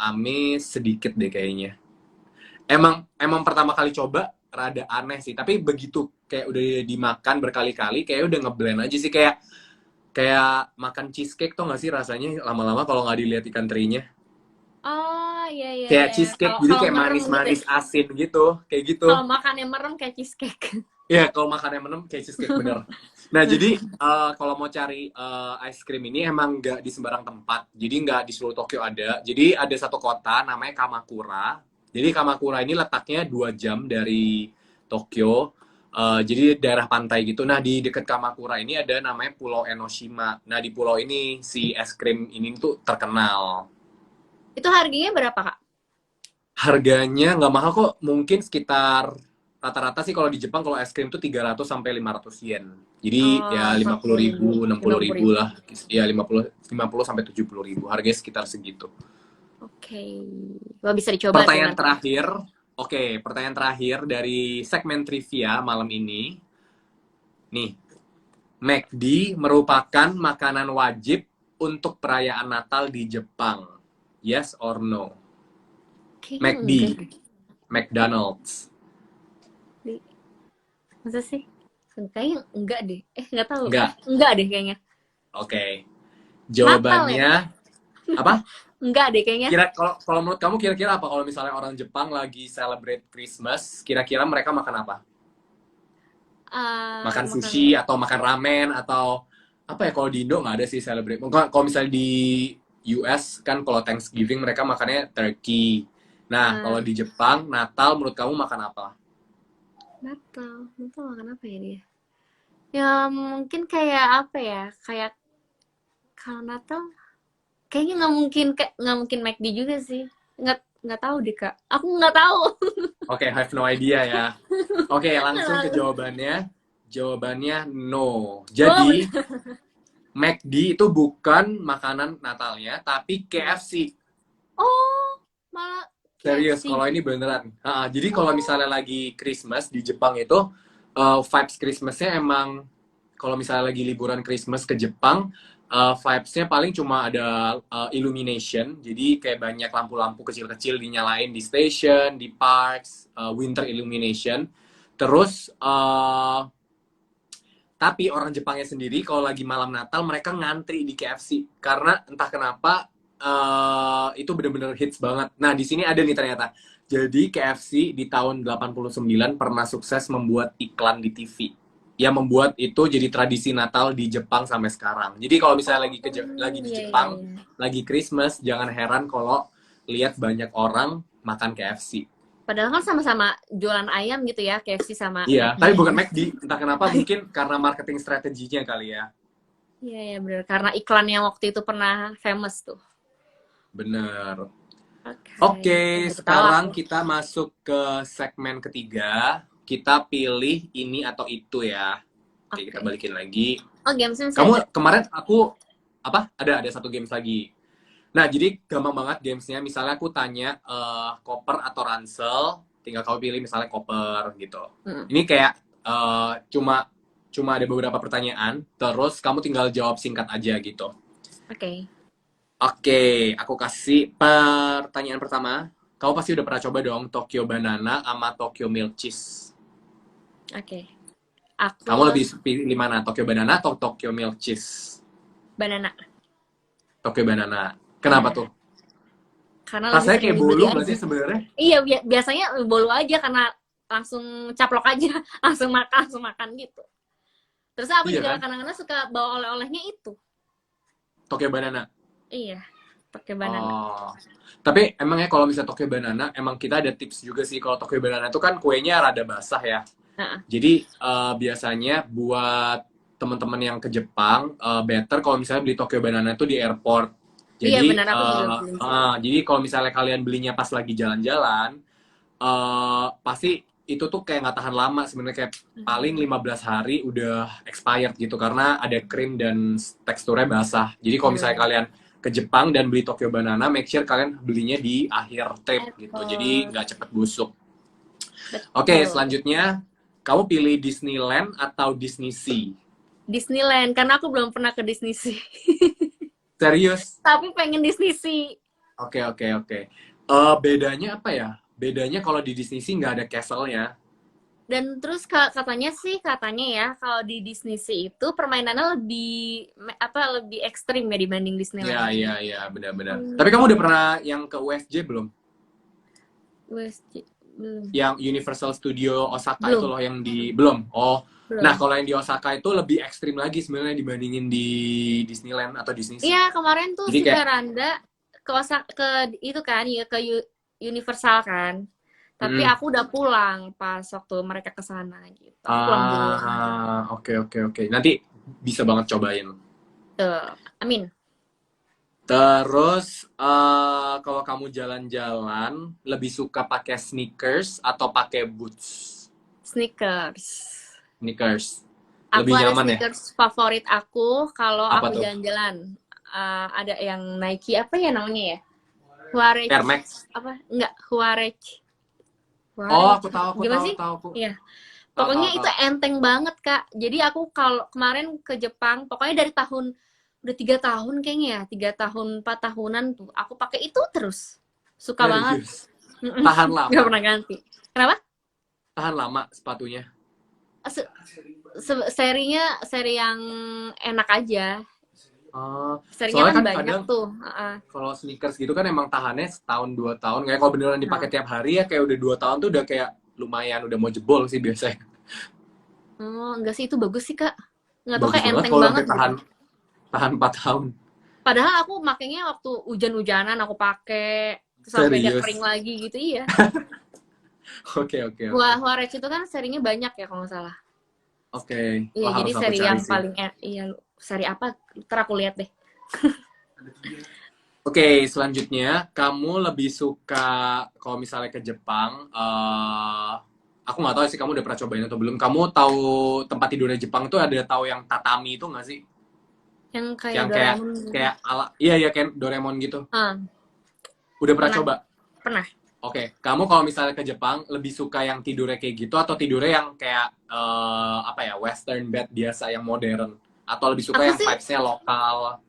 amis, sedikit deh kayaknya. Emang pertama kali coba rada aneh sih, tapi begitu kayak udah dimakan berkali-kali kayak udah ngeblend aja sih, kayak kayak makan cheesecake tuh nggak sih rasanya lama-lama kalau nggak dilihat ikan terinya. Oh, iya iya Kayak iya. cheesecake, Kalau jadi kalau kayak merem gitu ya. manis-manis asin gitu, kayak gitu. Kalau makannya merem kayak cheesecake. Iya, kalau makannya menem kayak cheesecake bener. Nah, jadi kalau mau cari ice cream ini emang nggak di sembarang tempat. Jadi nggak di seluruh Tokyo ada. Jadi ada satu kota namanya Kamakura. Jadi Kamakura ini letaknya 2 jam dari Tokyo. Jadi daerah pantai gitu. Nah, di dekat Kamakura ini ada namanya Pulau Enoshima. Nah, di pulau ini si es krim ini tuh terkenal. Itu harganya berapa, Kak? Harganya nggak mahal kok. Mungkin sekitar rata-rata sih kalau di Jepang kalau es krim tuh 300 sampai 500 yen. Jadi ya Oh, 50.000, 50.000. 60.000 lah. Ya 50 sampai 70.000. Harganya sekitar segitu. Oke. Wah, bisa dicoba tuh Pertanyaan nanti. terakhir. Oke, pertanyaan terakhir dari segmen trivia malam ini. Nih, McD merupakan makanan wajib untuk perayaan Natal di Jepang? Yes or no? Kayaknya McD, enggak deh. McDonald's. Masa sih? Kayaknya enggak deh. Enggak tahu. Enggak. Enggak deh kayaknya. Oke. Natal ya? Jawabannya apa? Enggak deh kayaknya. Kira kalau menurut kamu kira-kira apa kalau misalnya orang Jepang lagi celebrate Christmas, kira-kira mereka makan apa? Makan Makan sushi atau makan ramen atau apa ya, kalau di Indo nggak ada sih celebrate. Kalau misalnya di US kan kalau Thanksgiving mereka makannya turkey. Nah, kalau di Jepang Natal menurut kamu makan apa? Natal makan apa ya dia? Ya mungkin kayak apa ya? Kayak kalau Natal kayaknya nggak mungkin McD juga sih. Nggak tahu deh Kak. Aku nggak tahu. Oke, have no idea ya. Oke, langsung ke jawabannya. Jawabannya no. Jadi, McD itu bukan makanan Natalnya, tapi KFC. Oh, malah Serius, KFC. kalau ini beneran. Jadi kalau misalnya lagi Christmas di Jepang itu, vibes Christmasnya emang, kalau misalnya lagi liburan Christmas ke Jepang, vibesnya paling cuma ada illumination. Jadi kayak banyak lampu-lampu kecil-kecil dinyalain di station, di parks, winter illumination. Terus, tapi orang Jepangnya sendiri kalau lagi malam Natal mereka ngantri di KFC karena entah kenapa itu bener-bener hits banget. Nah, di sini ada nih ternyata. Jadi KFC di tahun 89 pernah sukses membuat iklan di TV. Yang membuat itu jadi tradisi Natal di Jepang sampai sekarang. Jadi kalau misalnya lagi di Jepang, lagi Christmas, jangan heran kalau lihat banyak orang makan KFC. Padahal kan sama-sama jualan ayam gitu ya, KFC sama Iya, McD. tapi bukan McD. Entah kenapa, mungkin karena marketing strateginya kali ya. Iya, ya bener. Karena iklan yang waktu itu pernah famous tuh. Bener. Oke, Oke, baru tahu sekarang aku. kita masuk ke segmen ketiga. Kita pilih ini atau itu ya. Oke, kita balikin lagi. Oh, gamesnya masih ada? Kamu kemarin aku apa? Ada satu games lagi. Nah, jadi gampang banget gamesnya. Misalnya aku tanya koper atau ransel, tinggal kamu pilih misalnya koper gitu. Ini kayak cuma ada beberapa pertanyaan, terus kamu tinggal jawab singkat aja gitu. Oke. Oke, aku kasih pertanyaan pertama. Kamu pasti udah pernah coba dong Tokyo Banana sama Tokyo Milk Cheese. Oke. Kamu lebih pilih mana? Tokyo Banana atau Tokyo Milk Cheese? Banana. Tokyo Banana. Kenapa tuh? Karena lebih Rasanya sering kayak dibeli bolu aja. nggak sih sebenarnya? Iya, biasanya bolu aja karena langsung caplok aja, langsung makan gitu. Terus aku Iya juga kan? kadang-kadang suka bawa oleh-olehnya itu. Tokyo Banana. Iya, pakai banana. Oh. Tapi emangnya kalau misalnya Tokyo Banana, emang kita ada tips juga sih. Kalau Tokyo Banana itu kan kuenya rada basah ya. Jadi biasanya buat teman-teman yang ke Jepang, better kalau misalnya beli Tokyo Banana itu di airport. Iya Jadi, benar, aku juga beli. jadi kalau misalnya kalian belinya pas lagi jalan-jalan, pasti itu tuh kayak nggak tahan lama sebenarnya, kayak paling 15 hari udah expired gitu karena ada krim dan teksturnya basah. Jadi kalau misalnya kalian ke Jepang dan beli Tokyo Banana, make sure kalian belinya di akhir trip gitu. Jadi nggak cepet busuk. Oke, selanjutnya kamu pilih Disneyland atau Disney Sea? Disneyland, karena aku belum pernah ke Disney Sea. Serius? Tapi pengen Disney Sea. Oke. Bedanya apa ya? Bedanya kalau di Disney Sea nggak ada castle-nya. Dan terus katanya ya kalau di Disney Sea itu permainannya lebih ekstrim ya dibanding Disneyland. Iya, benar-benar. Tapi kamu udah pernah yang ke USJ belum? USJ belum. Yang Universal Studio Osaka belum. Itu loh yang di belum. Oh. Belum. Nah, kalau yang di Osaka itu lebih ekstrim lagi sebenarnya dibandingin di Disneyland atau Disney Sea. Iya, kemarin tuh si Veranda ke Osaka, ke itu kan ya, ke Universal kan. Tapi aku udah pulang pas waktu mereka ke sana gitu. Oke. Nanti bisa banget cobain. Amin. Terus kalau kamu jalan-jalan lebih suka pakai sneakers atau pakai boots? Sneakers. Lebih nyaman ya? Sneakers favorit aku kalau aku jalan-jalan. Ada yang Nike apa ya namanya ya? Huarache. Air Max. Apa? Enggak, Huarache. Oh, aku tahu. Iya. Pokoknya itu enteng banget, Kak. Jadi aku kalau kemarin ke Jepang, pokoknya dari tahun udah 3 tahun kayaknya ya, 3 tahun 4 tahunan tuh aku pakai itu terus, suka banget. Serius. Tahan Nggak lama. pernah ganti. Kenapa? Tahan lama sepatunya. Se- Serinya seri yang enak aja, serinya Soalnya kan kan banyak kadang tuh. kalau sneakers gitu kan emang tahannya setahun 2 tahun. Kayak kalau beneran dipakai Nah. tiap hari ya kayak udah 2 tahun tuh udah kayak lumayan udah mau jebol sih biasanya. Oh, enggak sih, itu bagus sih Kak, nggak tau Bagus kayak banget enteng kalau banget sampai gitu. tahan tahan 4 tahun. Padahal aku makainya waktu hujan-hujanan aku pakai terus sampai dia kering Serius. lagi gitu, iya. Oke, oke, oke. Huarech itu kan serinya banyak ya kalau nggak salah. Oke. Iya, Wah, jadi harus aku seri cari yang sih. paling iya, seri apa? Ntar aku lihat deh. Oke, selanjutnya kamu lebih suka kalau misalnya ke Jepang, aku nggak tahu sih kamu udah pernah cobain atau belum. Kamu tahu tempat tidurnya Jepang tuh ada tahu yang tatami itu nggak sih? Yang kayak Yang kayak Doraemon gitu. kayak ala, iya iya kayak Doraemon gitu. Ah, Udah pernah pernah coba? pernah. Oke, kamu kalau misalnya ke Jepang lebih suka yang tidurnya kayak gitu atau tidurnya yang kayak apa ya western bed biasa yang modern? Atau lebih suka Aku yang sih vibes-nya lokal?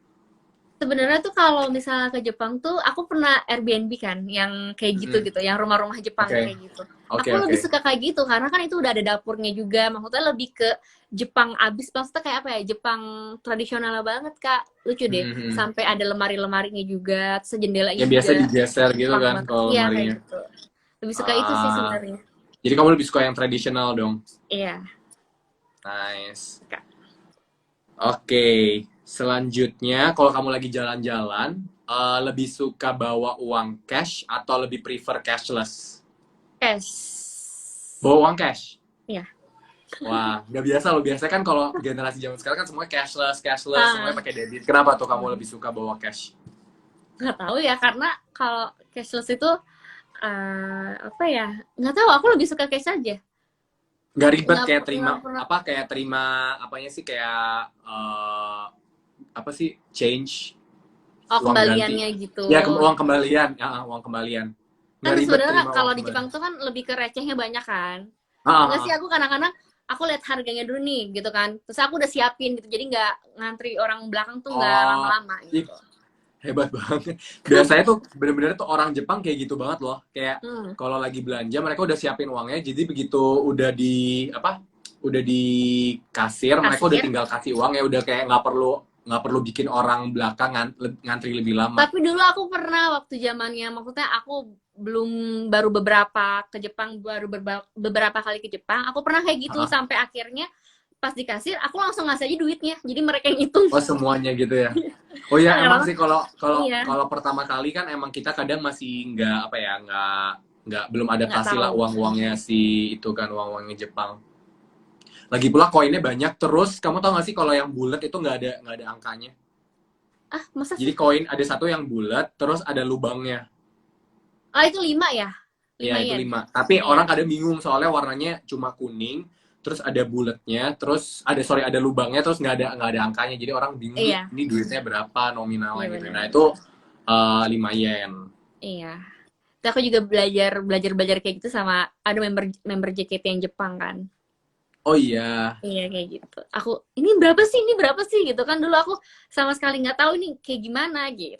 sebenarnya tuh kalau misalnya ke Jepang tuh aku pernah Airbnb kan yang kayak gitu Mm-mm. gitu, yang rumah-rumah Jepang Oke, kayak gitu. oke, Aku oke. lebih suka kayak gitu karena kan itu udah ada dapurnya juga. Maksudnya lebih ke Jepang abis, maksudnya kayak apa ya? Jepang tradisional banget Kak. Lucu deh. Mhm. Sampai ada lemari-lemarinya juga, terus jendelanya Yang biasa juga digeser gitu Jepang kan banget. kalau Iya kayak lemarinya. gitu. Lebih suka itu sih Ah, sebenarnya. jadi kamu lebih suka yang tradisional dong. Iya, Nice. Kak. Oke, selanjutnya kalau kamu lagi jalan-jalan, lebih suka bawa uang cash atau lebih prefer cashless? Cash. Bawa uang cash? Iya. Wah, nggak biasa loh. Biasanya kan kalau generasi zaman sekarang kan semuanya cashless, cashless, semuanya Ah, pakai debit. Kenapa tuh kamu lebih suka bawa cash? nggak tahu ya karena kalau cashless itu apa ya, nggak tahu, aku lebih suka cash aja. Nggak ribet nggak kayak terima nggak pernah. apa kayak terima apanya sih kayak apa sih change Oh, uang ganti kembaliannya gitu. ya uang kembalian ya uang kembalian Kan nggak ribet sebenarnya terima kalau uang di kembalian. Jepang tuh kan lebih ke recehnya banyak kan. Ah, Enggak ah, sih, ah. aku kadang-kadang aku lihat harganya dulu nih gitu kan, terus aku udah siapin gitu, jadi nggak ngantri orang belakang tuh nggak Oh, lama-lama ih, gitu. hebat banget. Biasanya tuh bener-bener tuh orang Jepang kayak gitu banget loh. Kayak Hmm. kalau lagi belanja mereka udah siapin uangnya, jadi begitu udah di apa? Udah di kasir, mereka udah Kasir. tinggal kasih uang ya udah kayak nggak perlu bikin orang belakang ngantri lebih lama. Tapi dulu aku pernah waktu zamannya, maksudnya aku belum, baru beberapa ke Jepang, baru beberapa kali ke Jepang, aku pernah kayak gitu Ah, sampai akhirnya pas di kasir aku langsung ngasih aja duitnya, jadi mereka yang hitung. oh semuanya gitu ya. Oh ya emang Karena sih kalau kalau iya, kalau pertama kali kan emang kita kadang masih nggak apa ya nggak belum nggak adaptasi lah tahu. uang-uangnya si itu kan uang-uangnya Jepang. Lagi pula koinnya banyak terus kamu tau gak sih kalau yang bulat itu nggak ada angkanya. Ah, masa Jadi sih? koin ada satu yang bulat terus ada lubangnya. Ah, itu 5 ya? Ya lima itu yen. 5. Tapi Iya. orang kadang bingung soalnya warnanya cuma kuning, terus ada bulatnya, terus ada lubangnya, terus nggak ada angkanya. Jadi orang bingung nih Iya. ini duitnya berapa nominalnya Iya gitu. benar Nah itu benar. 5 yen. Iya. Terus aku juga belajar belajar belajar kayak gitu sama ada member member JKT yang Jepang kan. Oh iya. Iya kayak gitu. Aku ini berapa sih? Ini berapa sih? Gitu kan dulu aku sama sekali nggak tahu ini kayak gimana gitu.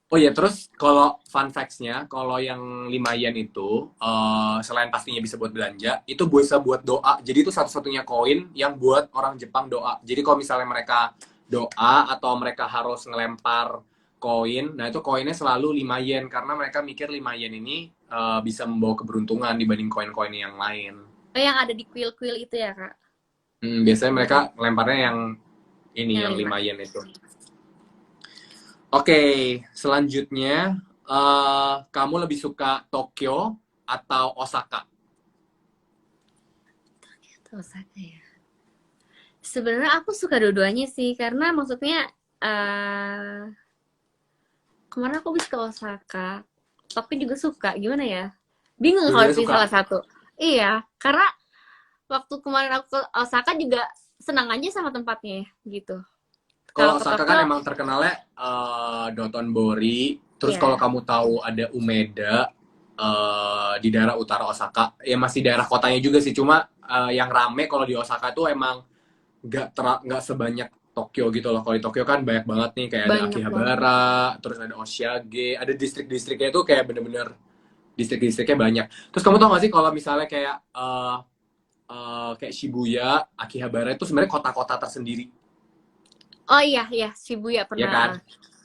Oh iya, terus kalau fun facts-nya, kalau yang 5 yen itu, selain pastinya bisa buat belanja, itu bisa buat doa. Jadi itu satu-satunya koin yang buat orang Jepang doa. Jadi kalau misalnya mereka doa atau mereka harus ngelempar koin, nah itu koinnya selalu 5 yen. Karena mereka mikir 5 yen ini bisa membawa keberuntungan dibanding koin-koin yang lain. Yang ada di kuil-kuil itu ya kak? Biasanya mereka Bener. lemparnya yang ini, Yang yang 5. 5 yen itu. Oke, selanjutnya kamu lebih suka Tokyo atau Osaka? Itu Osaka ya. Sebenarnya aku suka dua-duanya sih karena maksudnya eh kemarin aku bisa ke Osaka, tapi juga suka gimana ya? Bingung kalau Dua-duanya pilih suka. salah satu. Iya, karena waktu kemarin aku ke Osaka juga senang aja sama tempatnya gitu. Kalau Kalau ke Osaka kan Tokyo, emang terkenalnya Dotonbori. Terus kalau ya, kamu tahu ada Umeda di daerah utara Osaka, ya masih daerah kotanya juga sih. Cuma yang rame kalau di Osaka tuh emang nggak sebanyak Tokyo gitu loh. Kalau di Tokyo kan banyak banget nih, kayak ada Banyak banget. Akihabara, terus ada Oshiage, ada distrik-distriknya itu kayak bener-bener distrik-distriknya banyak. Terus kamu tau gak sih kalau misalnya kayak kayak Shibuya, Akihabara itu sebenarnya kota-kota tersendiri, Oh iya, iya, Shibuya ya pernah. kan?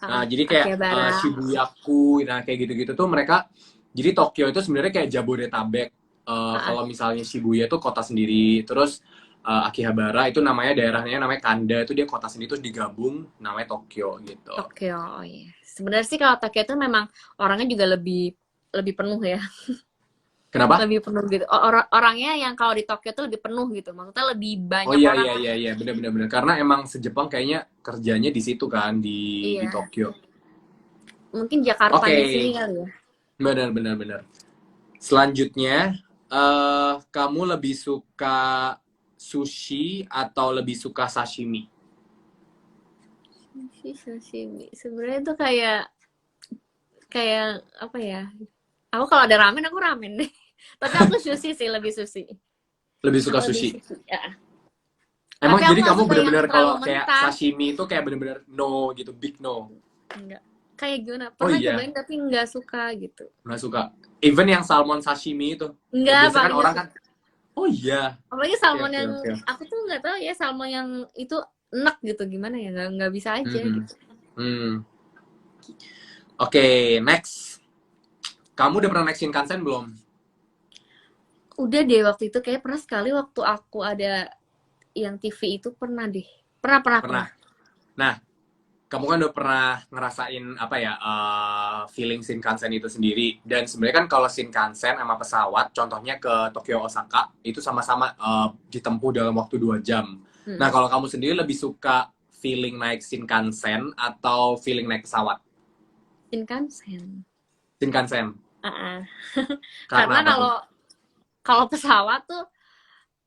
Nah, jadi kayak Akihabara. Shibuyaku, nah kayak gitu-gitu tuh mereka, jadi Tokyo itu sebenarnya kayak Jabodetabek. Ah, Kalau misalnya Shibuya tuh kota sendiri, terus Akihabara itu namanya daerahnya namanya Kanda, itu dia kota sendiri terus digabung namanya Tokyo gitu. Tokyo, oh iya. Sebenarnya sih kalau Tokyo itu memang orangnya juga lebih lebih penuh ya, Kenapa? lebih penuh gitu. Orangnya yang kalau di Tokyo tuh lebih penuh gitu. Maksudnya lebih Oh banyak iya orang iya lah. iya iya, benar benar benar. Karena emang se-Jepang kayaknya kerjanya di situ kan, di Iya, Tokyo. mungkin Oke, Jakartanya sini kali ya. benar benar benar. Selanjutnya, kamu lebih suka sushi atau lebih suka sashimi? Sashimi. Sebenarnya itu kayak kayak apa ya? Aku kalau ada ramen aku ramen deh. Tapi aku sushi sih, lebih sushi. Lebih suka Lebih sushi. sushi. Ya. Emang Tapi aku jadi nggak kamu suka yang bener-bener terlalu kalau kayak mentah. sashimi itu kayak bener-bener no gitu, big no. Enggak. Kayak gimana? Oh Pernah iya, cobain tapi nggak suka gitu. nggak suka. Even yang salmon sashimi itu, Enggak, biasa kan paling nggak orang kan, suka. oh iya, Apalagi oke salmon oke yang oke. aku tuh nggak tahu ya, salmon yang itu enak gitu gimana ya, nggak bisa aja Hmm, gitu. hmm. Oke, next. Kamu udah pernah naik Shinkansen belum? Udah deh waktu itu kayak pernah sekali waktu aku ada yang TV itu pernah deh. Pernah pernah Pernah. pernah. Nah, kamu kan udah pernah ngerasain apa ya, feeling Shinkansen itu sendiri. Dan sebenarnya kan kalau Shinkansen sama pesawat, contohnya ke Tokyo Osaka, itu sama-sama ditempuh dalam waktu 2 jam. Nah, Hmm. kalau kamu sendiri lebih suka feeling naik Shinkansen atau feeling naik pesawat? Shinkansen. Shinkansen. Ah, Karena karena apa tuh? kalau kalau pesawat tuh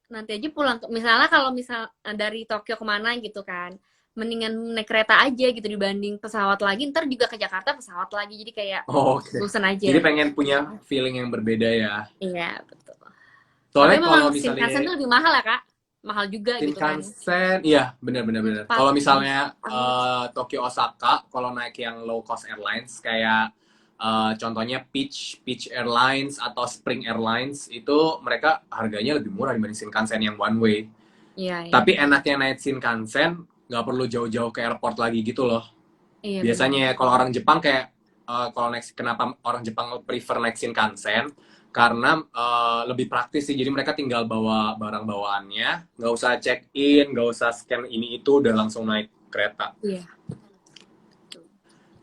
nanti aja pulang misalnya kalau misal dari Tokyo kemana gitu kan, mendingan naik kereta aja gitu dibanding pesawat lagi, ntar juga ke Jakarta pesawat lagi, jadi kayak Oh, oke. bosan Jadi aja. pengen punya feeling yang berbeda ya. Iya, betul. Tapi Soalnya memang kalau Shinkansen misalnya tuh lebih mahal ya, Kak. Mahal juga gitu kan. Shinkansen, iya benar-benar benar. Empat Kalau lebih. misalnya Tokyo Osaka, kalau naik yang low cost airlines kayak contohnya Peach Airlines atau Spring Airlines itu mereka harganya lebih murah dibanding Shinkansen yang one way. Iya, iya. Tapi enaknya naik Shinkansen nggak perlu jauh-jauh ke airport lagi gitu loh. Iya, Biasanya benar. ya, kalau orang Jepang kayak kalau naik, kenapa orang Jepang prefer naik Shinkansen, karena lebih praktis sih. Jadi mereka tinggal bawa barang bawaannya, nggak usah check in, nggak usah scan ini itu, udah langsung naik kereta. Iya.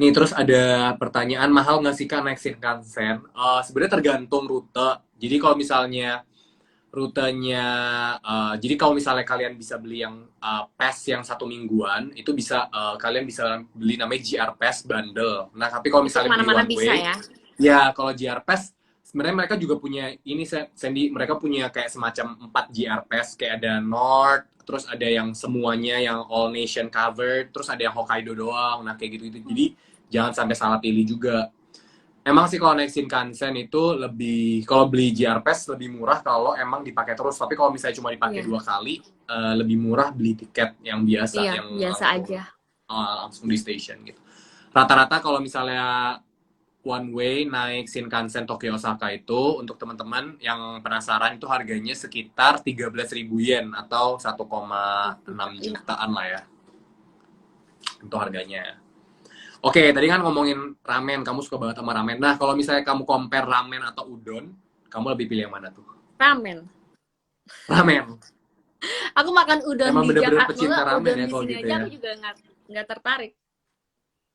Nih terus ada pertanyaan, mahal nggak sih Kak naik Shinkansen? Sebenarnya tergantung rute. Jadi kalau misalnya rutenya, jadi kalau misalnya kalian bisa beli yang pass yang 1 mingguan, itu bisa kalian bisa beli namanya GR Pass bundle. Nah tapi kalau Itu misalnya beli kemana-mana one bisa way, ya. ya kalau GR Pass sebenarnya mereka juga punya ini, Sandy, mereka punya kayak semacam 4 GR Pass, kayak ada North, terus ada yang semuanya yang all nation covered, terus ada yang Hokkaido doang. Nah kayak gitu-gitu. Jadi jangan sampai salah pilih juga. Emang sih kalau naik Shinkansen itu lebih, kalau beli JR Pass lebih murah kalau emang dipakai terus. Tapi kalau misalnya cuma dipakai Iya. 2 kali, lebih murah beli tiket yang biasa, Iya, yang biasa langsung aja. langsung di station gitu. Rata-rata kalau misalnya one way naik Shinkansen Tokyo Osaka itu, untuk teman-teman yang penasaran, itu harganya sekitar 13.000 yen atau 1,6 Iya. jutaan lah ya. Itu harganya. Oke, tadi kan ngomongin ramen, kamu suka banget sama ramen. Nah, kalau misalnya kamu compare ramen atau udon, kamu lebih pilih yang mana tuh? Ramen. Ramen. Aku makan udon Emang di bener-bener Jakarta, pecinta ramen udon ya di kalau sini gitu aja ya. aku juga nggak tertarik.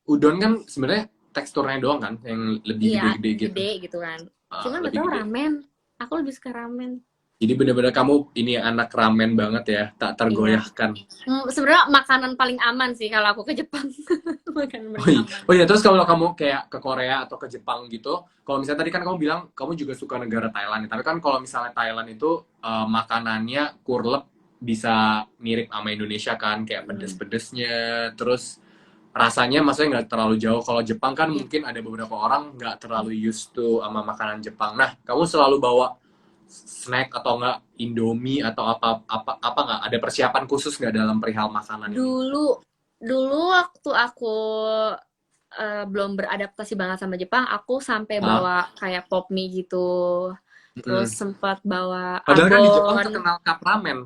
Udon kan sebenarnya teksturnya doang kan, yang lebih Iya, gede-gede gitu. gede gitu kan. Cuman nggak Lebih tahu gede. ramen. Aku lebih suka ramen. Jadi bener-bener kamu ini anak ramen banget ya, tak Iya. tergoyahkan. Sebenarnya makanan paling aman sih kalau aku ke Jepang. Makanan Oh paling iya. aman. Oh iya, terus kalau kamu kayak ke Korea atau ke Jepang gitu, kalau misalnya tadi kan kamu bilang kamu juga suka negara Thailand, tapi kan kalau misalnya Thailand itu makanannya kurlep bisa mirip sama Indonesia kan, kayak Hmm. pedes-pedesnya, terus rasanya maksudnya nggak terlalu jauh. Kalau Jepang kan Iya. mungkin ada beberapa orang nggak terlalu used to sama makanan Jepang. Nah, kamu selalu bawa snack atau enggak Indomie atau apa nggak? Ada persiapan khusus nggak dalam perihal makanan ini? Dulu dulu waktu aku belum beradaptasi banget sama Jepang, aku sampai Ah, bawa kayak pop mie gitu. Terus mm-mm. sempat bawa Padahal kan di Jepang abon. terkenal cup ramen.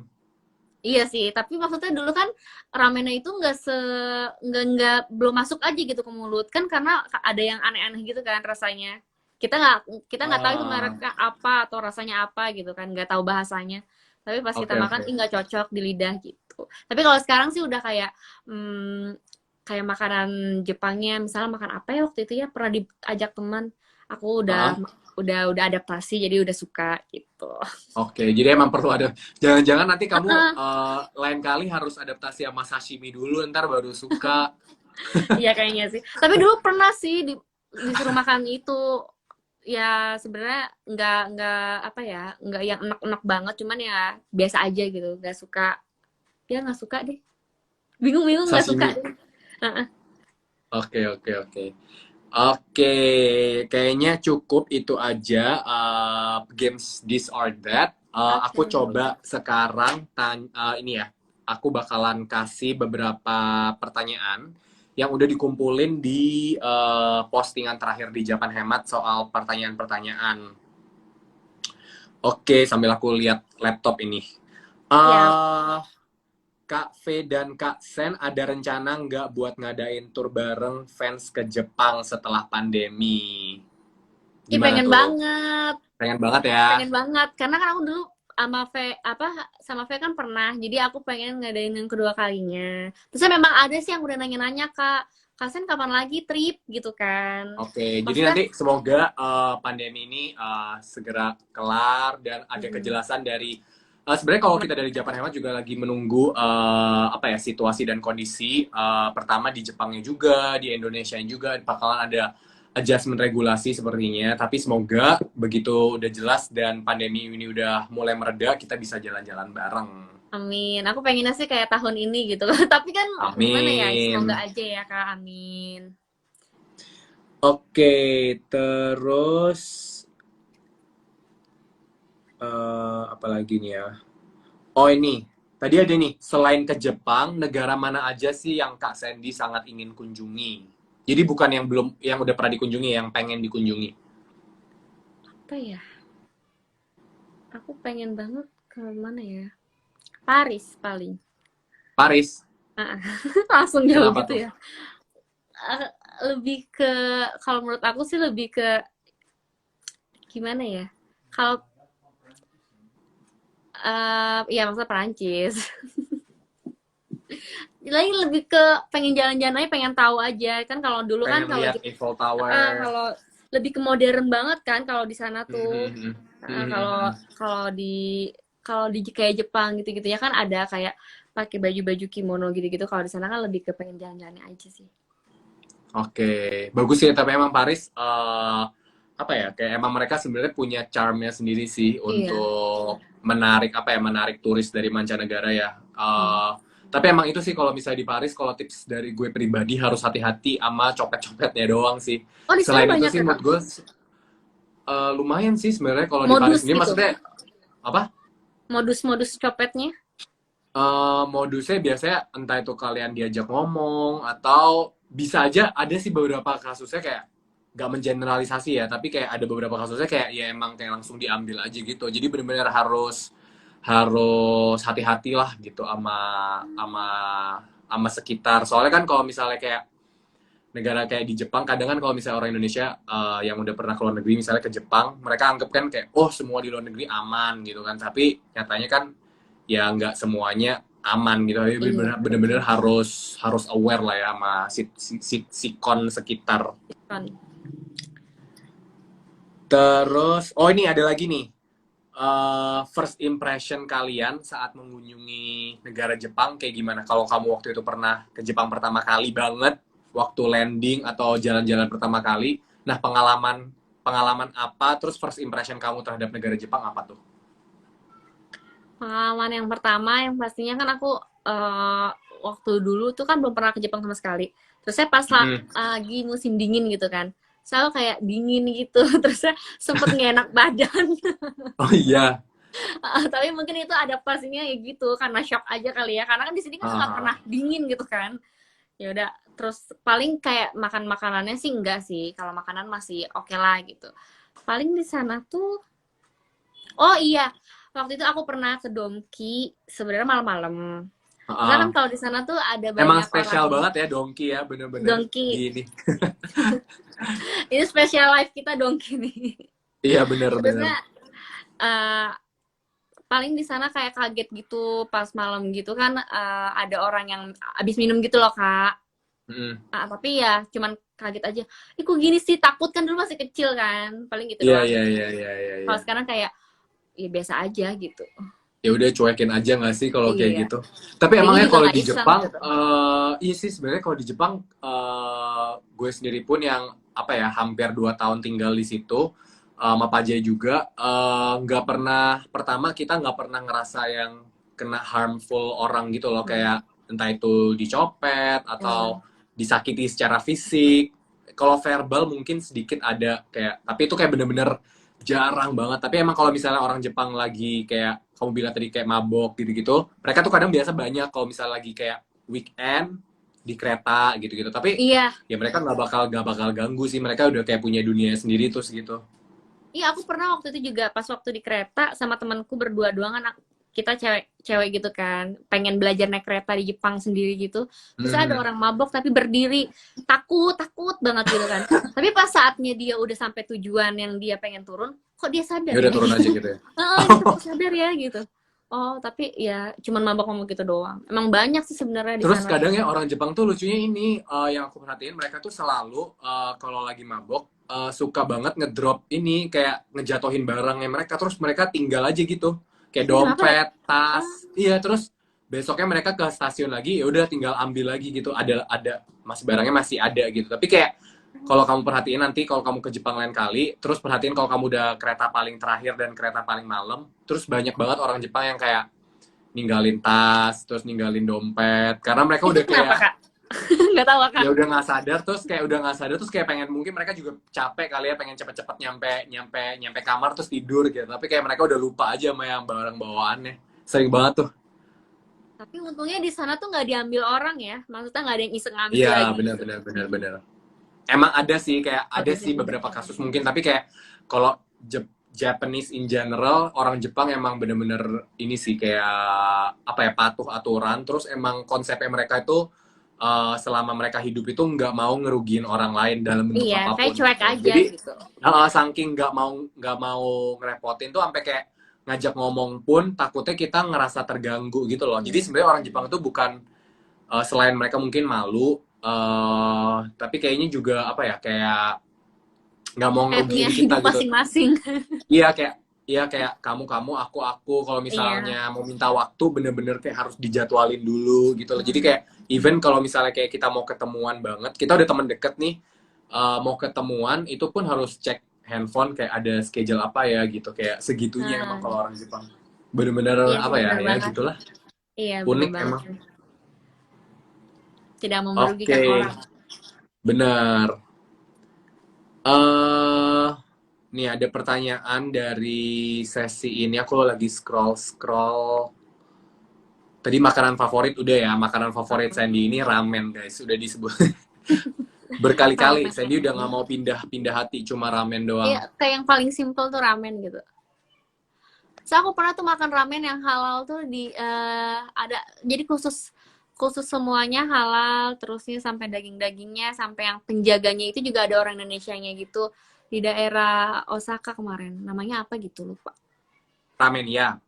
Iya sih, tapi maksudnya dulu kan ramennya itu nggak belum masuk aja gitu ke mulut kan karena ada yang aneh-aneh gitu kan rasanya. Kita nggak tahu itu Ah, mereknya apa atau rasanya apa gitu kan, nggak tahu bahasanya. Tapi pas kita oke makan, oke. ih nggak cocok di lidah gitu. Tapi kalau sekarang sih udah kayak kayak makanan Jepangnya, misalnya makan apa ya waktu itu ya pernah diajak teman, aku Ah, udah adaptasi jadi udah suka gitu. oke, jadi emang perlu ada. Jangan-jangan nanti kamu lain kali harus adaptasi sama sashimi dulu, ntar baru suka. Iya kayaknya sih. Tapi dulu pernah sih disuruh makan itu. Ya sebenarnya nggak apa ya, nggak yang enak-enak banget, cuman ya biasa aja gitu. Nggak suka. Ya nggak suka deh. Bingung-bingung nggak suka Sashimi. deh. Heeh. Oke oke oke. Oke, kayaknya cukup itu aja games this or that. Aku Oke. coba sekarang ini ya. Aku bakalan kasih beberapa pertanyaan yang udah dikumpulin di postingan terakhir di Japan Hemat soal pertanyaan-pertanyaan. Oke, sambil aku lihat laptop ini. Ya, eh Kak V dan Kak Sen ada rencana nggak buat ngadain tour bareng fans ke Jepang setelah pandemi? ih Gimana pengen tuh? banget. Pengen banget ya? Pengen banget. Karena kan aku dulu sama V kan pernah. Jadi aku pengen ngadain yang kedua kalinya. Terusnya memang ada sih yang udah nanya-nanya, Kak. Kasen kapan lagi trip gitu kan. Oke, jadi Maksudnya, nanti semoga pandemi ini segera kelar dan ada mm-mm. kejelasan dari sebenarnya kalau kita dari Japan Hemat juga lagi menunggu apa ya situasi dan kondisi pertama di Jepangnya juga di Indonesia juga bakalan ada adjustment regulasi sepertinya. Tapi semoga begitu udah jelas dan pandemi ini udah mulai mereda kita bisa jalan-jalan bareng. Amin. Aku pengennya sih kayak tahun ini gitu. Tapi kan gimana ya? Semoga Amin. aja ya, Kak. Amin. Oke, terus apa lagi nih ya? Oh ini, tadi ada nih, selain ke Jepang, negara mana aja sih yang Kak Sandy sangat ingin kunjungi? Jadi bukan yang belum, yang udah pernah dikunjungi, yang pengen dikunjungi. Apa ya? Aku pengen banget ke mana ya? Paris paling. Paris, Ah, langsung jauh kenapa gitu tuh? ya. Ah, lebih ke kalau menurut aku sih lebih ke gimana ya? Kalau ya maksudnya Perancis. Lagi lebih ke pengen jalan-jalan aja, pengen tahu aja. Kan kalau dulu kan Pengen lihat Eiffel Tower. kalau lebih ke modern banget kan kalau di sana tuh. Mhm, Kalau mhm. kalau di kayak Jepang gitu-gitu ya kan ada kayak pakai baju-baju kimono gitu-gitu. Kalau di sana kan lebih ke pengen jalan-jalan aja sih. Oke, bagus sih. Tapi emang Paris, apa ya? Kayak emang mereka sebenarnya punya charmnya sendiri sih Iya. untuk menarik apa ya? Menarik turis dari mancanegara ya. Hmm. Tapi emang itu sih kalau misalnya di Paris, kalau tips dari gue pribadi harus hati-hati sama copet-copetnya doang sih. Oh, di sana Selain itu banyak sih ya, Kak? menurut gue lumayan sih sebenarnya kalau di Paris Modus ini. gitu. Maksudnya apa? Modus-modus copetnya. Modusnya biasanya entah itu kalian diajak ngomong atau bisa aja ada sih beberapa kasusnya kayak gak mengeneralisasi ya tapi kayak ada beberapa kasusnya kayak ya emang kayak langsung diambil aja gitu jadi benar-benar harus harus hati-hati lah gitu sama sama sekitar soalnya kan kalau misalnya kayak negara kayak di Jepang kadang kan kalau misalnya orang Indonesia yang udah pernah ke luar negeri misalnya ke Jepang mereka anggap kan kayak oh semua di luar negeri aman gitu kan tapi nyatanya kan ya nggak semuanya aman gitu jadi Iya, bener-bener betul. harus aware lah ya sama sikon sekitar. Kan. Terus oh ini ada lagi nih. First impression kalian saat mengunjungi negara Jepang kayak gimana kalau kamu waktu itu pernah ke Jepang pertama kali banget waktu landing atau jalan-jalan pertama kali nah pengalaman pengalaman apa terus first impression kamu terhadap negara Jepang apa tuh? Pengalaman yang pertama yang pastinya kan aku eh, waktu dulu tuh kan belum pernah ke Jepang sama sekali. Terus saya pas Mm-mm. lagi musim dingin gitu kan. selalu kayak dingin gitu, terus sempet nggak enak badan. Oh iya. Tapi mungkin itu adaptasinya ya gitu, karena shock aja kali ya, karena kan di sini kan nggak pernah Ah, dingin gitu kan. Ya udah, terus paling kayak makan makanannya sih enggak sih, kalau makanan masih oke lah gitu. Paling di sana tuh, oh iya, waktu itu aku pernah ke Dongki sebenarnya malam-malam. Karena kan ah. kalau di sana tuh ada Emang banyak orang spesial banget ya Dongki ya, bener-bener Dongki. gini. Ini special life kita Dongki nih. Iya bener-bener. Terusnya eh, paling di sana kayak kaget gitu pas malam gitu kan, ada orang yang abis minum gitu loh Kak. Mm. Tapi ya cuman kaget aja. Ih kok gini sih, takut kan dulu masih kecil kan. Paling gitu Iya, doang. iya, iya, iya, iya, iya. Kalau sekarang kayak ya biasa aja gitu. Ya udah cuekin aja nggak sih kalau kayak Iya. gitu. Tapi Jadinya emangnya juga kalau nggak di iseng Jepang, gitu. iya sih sebenarnya kalau di Jepang, gue sendiri pun yang apa ya hampir 2 tahun tinggal di situ, sama Pajai juga, nggak pernah, pertama kita nggak pernah ngerasa yang kena harmful orang gitu loh, Hmm. kayak entah itu dicopet Hmm. atau disakiti secara fisik. Kalau verbal mungkin sedikit ada kayak, tapi itu kayak bener-bener jarang banget. Tapi emang kalau misalnya orang Jepang lagi kayak kamu bilang tadi kayak mabok gitu-gitu, mereka tuh kadang biasa banyak kalau misalnya lagi kayak weekend di kereta gitu-gitu. Tapi Iya, ya mereka nggak bakal ganggu sih. Mereka udah kayak punya dunia sendiri terus gitu. iya aku pernah waktu itu juga pas waktu di kereta sama temanku berdua doang kan, kita cewek-cewek gitu kan, pengen belajar naik kereta di Jepang sendiri gitu. Terus ada Hmm. orang mabok tapi berdiri, takut takut banget gitu kan. Tapi pas saatnya dia udah sampai tujuan yang dia pengen turun, kok dia Ya sadar udah ya turun aja gitu. gitu ya. Gitu kok sadar ya gitu. Oh tapi ya cuman mabok-mabok gitu doang. Emang banyak sih sebenarnya di Terus sana tuh. kadang ya orang Jepang tuh lucunya ini, yang aku perhatiin mereka tuh selalu kalau lagi mabok suka banget ngedrop ini kayak ngejatohin barangnya mereka, terus mereka tinggal aja gitu kayak Kenapa ya? dompet, Ah, tas, iya, terus besoknya mereka ke stasiun lagi ya udah tinggal ambil lagi gitu, ada masih barangnya masih ada gitu. Tapi kayak kalau kamu perhatiin nanti kalau kamu ke Jepang lain kali, terus perhatiin kalau kamu udah kereta paling terakhir dan kereta paling malam, terus banyak banget orang Jepang yang kayak ninggalin tas, terus ninggalin dompet, karena mereka itu udah kenapa kayak Kak? Nggak tahu Kak. ya udah nggak sadar, terus kayak udah nggak sadar, terus kayak pengen, mungkin mereka juga capek kali ya, pengen cepet-cepet nyampe nyampe nyampe kamar terus tidur gitu, tapi kayak mereka udah lupa aja sama yang barang bawaannya, sering banget tuh. Tapi untungnya di sana tuh nggak diambil orang ya. Maksudnya nggak ada yang iseng ngambil Iya, lagi benar gitu. benar benar benar. Emang ada sih, kayak Kalau ada di sih sini. beberapa kasus mungkin, tapi kayak kalau Japanese in general, orang Jepang emang bener-bener ini sih kayak apa ya, patuh aturan, terus emang konsepnya mereka itu selama mereka hidup itu nggak mau ngerugiin orang lain dalam bentuk Iya, kayak apapun cuek gitu. aja Jadi gitu. saking nggak mau ngerepotin tuh sampai kayak ngajak ngomong pun takutnya kita ngerasa terganggu gitu loh. Jadi Iya. sebenarnya orang Jepang itu bukan, selain mereka mungkin malu, tapi kayaknya juga apa ya, kayak nggak mau Kayak punya ngerugiin kita hidup gitu. masing-masing. Iya kayak, iya kayak kamu aku kalau Iya. misalnya mau minta waktu bener-bener kayak harus dijadwalin dulu gitu loh. Jadi Hmm. kayak even kalau misalnya kayak kita mau ketemuan banget, kita udah temen deket nih, mau ketemuan itu pun harus cek handphone kayak ada schedule apa ya gitu, kayak segitunya emang Nah, kalau orang Jepang. Bener-bener iya sih apa ya, benar ya banget. gitulah, Iya, benar unik banget. emang. Tidak mau merugikan Oke, orang. benar. eh Nih ada pertanyaan dari sesi ini, aku lagi scroll-scroll. Tadi makanan favorit udah ya, makanan favorit Heeh. Sandy ini ramen guys, sudah disebut berkali-kali. Ramen. Sandy udah nggak mau pindah-pindah hati, cuma ramen Iya, doang. kayak yang paling simple tuh ramen gitu. So aku pernah tuh makan ramen yang halal tuh di ada, jadi khusus khusus semuanya halal, terusnya sampai daging-dagingnya, sampai yang penjaganya itu juga ada orang Indonesianya gitu, di daerah Osaka kemarin. Namanya apa gitu lupa. Ramen ya,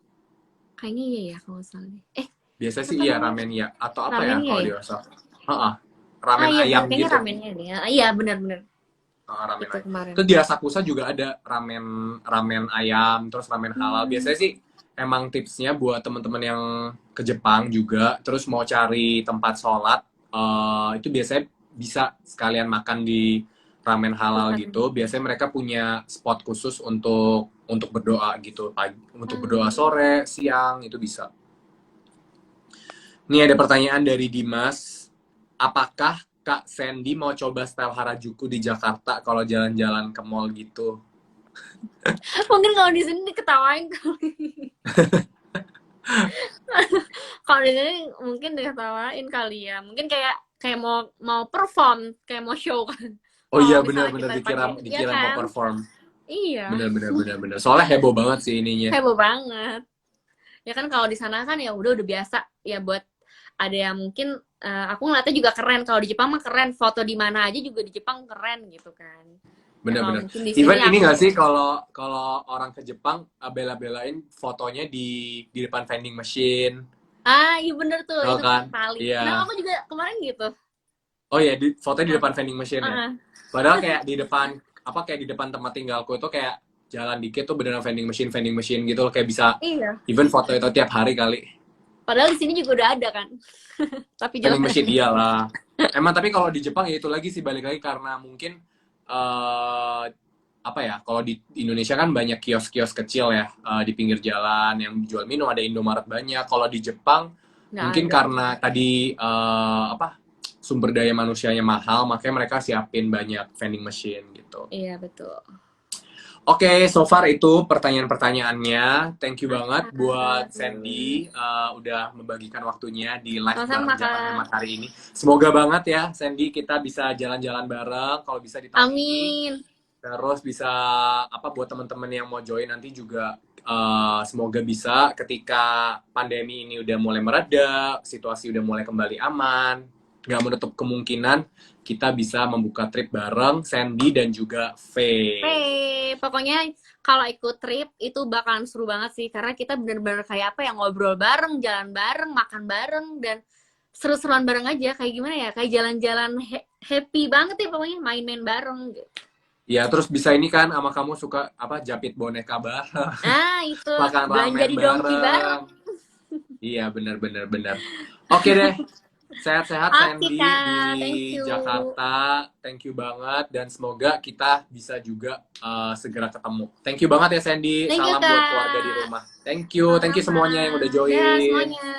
Kayaknya iya ya kalau nggak salah deh. biasa sih Apa iya namanya? ramen ya. Atau apa ya Ramennya kalau ya? di Osaka? Heeh, ramen Iya ayam benar, kayaknya gitu. ramennya deh. Iya benar-benar Ramen itu ayam. kemarin. Terus di Asakusa juga ada ramen ramen ayam, terus ramen halal. Hmm. Biasanya sih emang tipsnya buat teman-teman yang ke Jepang juga, terus mau cari tempat sholat, itu biasanya bisa sekalian makan di ramen halal Bukan. gitu. Biasanya mereka punya spot khusus untuk berdoa gitu, untuk berdoa Hmm. sore, siang itu bisa. Nih ada pertanyaan dari Dimas, apakah Kak Sandy mau coba style Harajuku di Jakarta kalau jalan-jalan ke mall gitu. Mungkin kalau di sini diketawain kali. Kalau di sini mungkin diketawain kali ya. Mungkin kayak kayak mau mau perform, kayak mau show kan. Oh iya, Kalau misalnya bener-bener kita dikira pakai, iya dikira mau kan? perform. Iya, Bener-bener. Soalnya heboh banget sih ininya. heboh banget. Ya kan kalau di sana kan ya udah biasa ya buat ada yang mungkin aku ngeliatnya juga keren. Kalau di Jepang mah keren, foto di mana aja juga di Jepang keren gitu kan. Ya kalau Bener-bener. mungkin di Even sini ini aku nggak sih kalau kalau orang ke Jepang bela-belain fotonya di depan vending machine, iya bener tuh tau itu kan? paling. Kenapa Iya. aku juga kemarin gitu. Oh iya, fotonya di Nah, depan vending machine ya. uh, Padahal kayak di depan kayak di depan tempat tinggalku itu kayak jalan dikit tuh beneran vending machine gitu loh, kayak bisa iya. even foto itu tiap hari kali. Padahal di sini juga udah ada kan. Tapi Vending jelek. machine iyalah. Emang tapi kalau di Jepang ya itu lagi sih, balik lagi karena mungkin apa ya, kalau di Indonesia kan banyak kios-kios kecil ya di pinggir jalan yang jual minum, ada Indomaret banyak. Kalau di Jepang Nggak mungkin ada. karena tadi sumber daya manusianya mahal, makanya mereka siapin banyak vending machine gitu. Iya betul. Oke, so far itu pertanyaan-pertanyaannya. Thank you banget buat Aduh. Sandy udah membagikan waktunya di live Sama-sama bareng Japan Kak. Hemat hari ini. Semoga banget ya Sandy kita bisa jalan-jalan bareng kalau bisa di tahun ini. Amin. Terus bisa buat teman-teman yang mau join nanti juga semoga bisa ketika pandemi ini udah mulai mereda, situasi udah mulai kembali aman, nggak menutup kemungkinan kita bisa membuka trip bareng Sandy dan juga Faye. Pokoknya kalau ikut trip itu bakalan seru banget sih karena kita bener-bener kayak apa ya ngobrol bareng, jalan bareng, makan bareng dan seru-seruan bareng aja kayak gimana ya kayak jalan-jalan happy banget ya pokoknya main-main bareng gitu. Ya, terus bisa ini kan sama kamu suka japit boneka bareng, Itu makan belanja ramen di Dongki bareng. bareng. Iya, bener. Oke deh, sehat-sehat Oke Sandy di Kak, thank you. Jakarta. Thank you banget dan semoga kita bisa juga segera ketemu. Thank you banget ya Sandy. Thank you Salam buat keluarga di Kak. rumah. Thank you Sama-sama. semuanya yang udah Dah join. semuanya.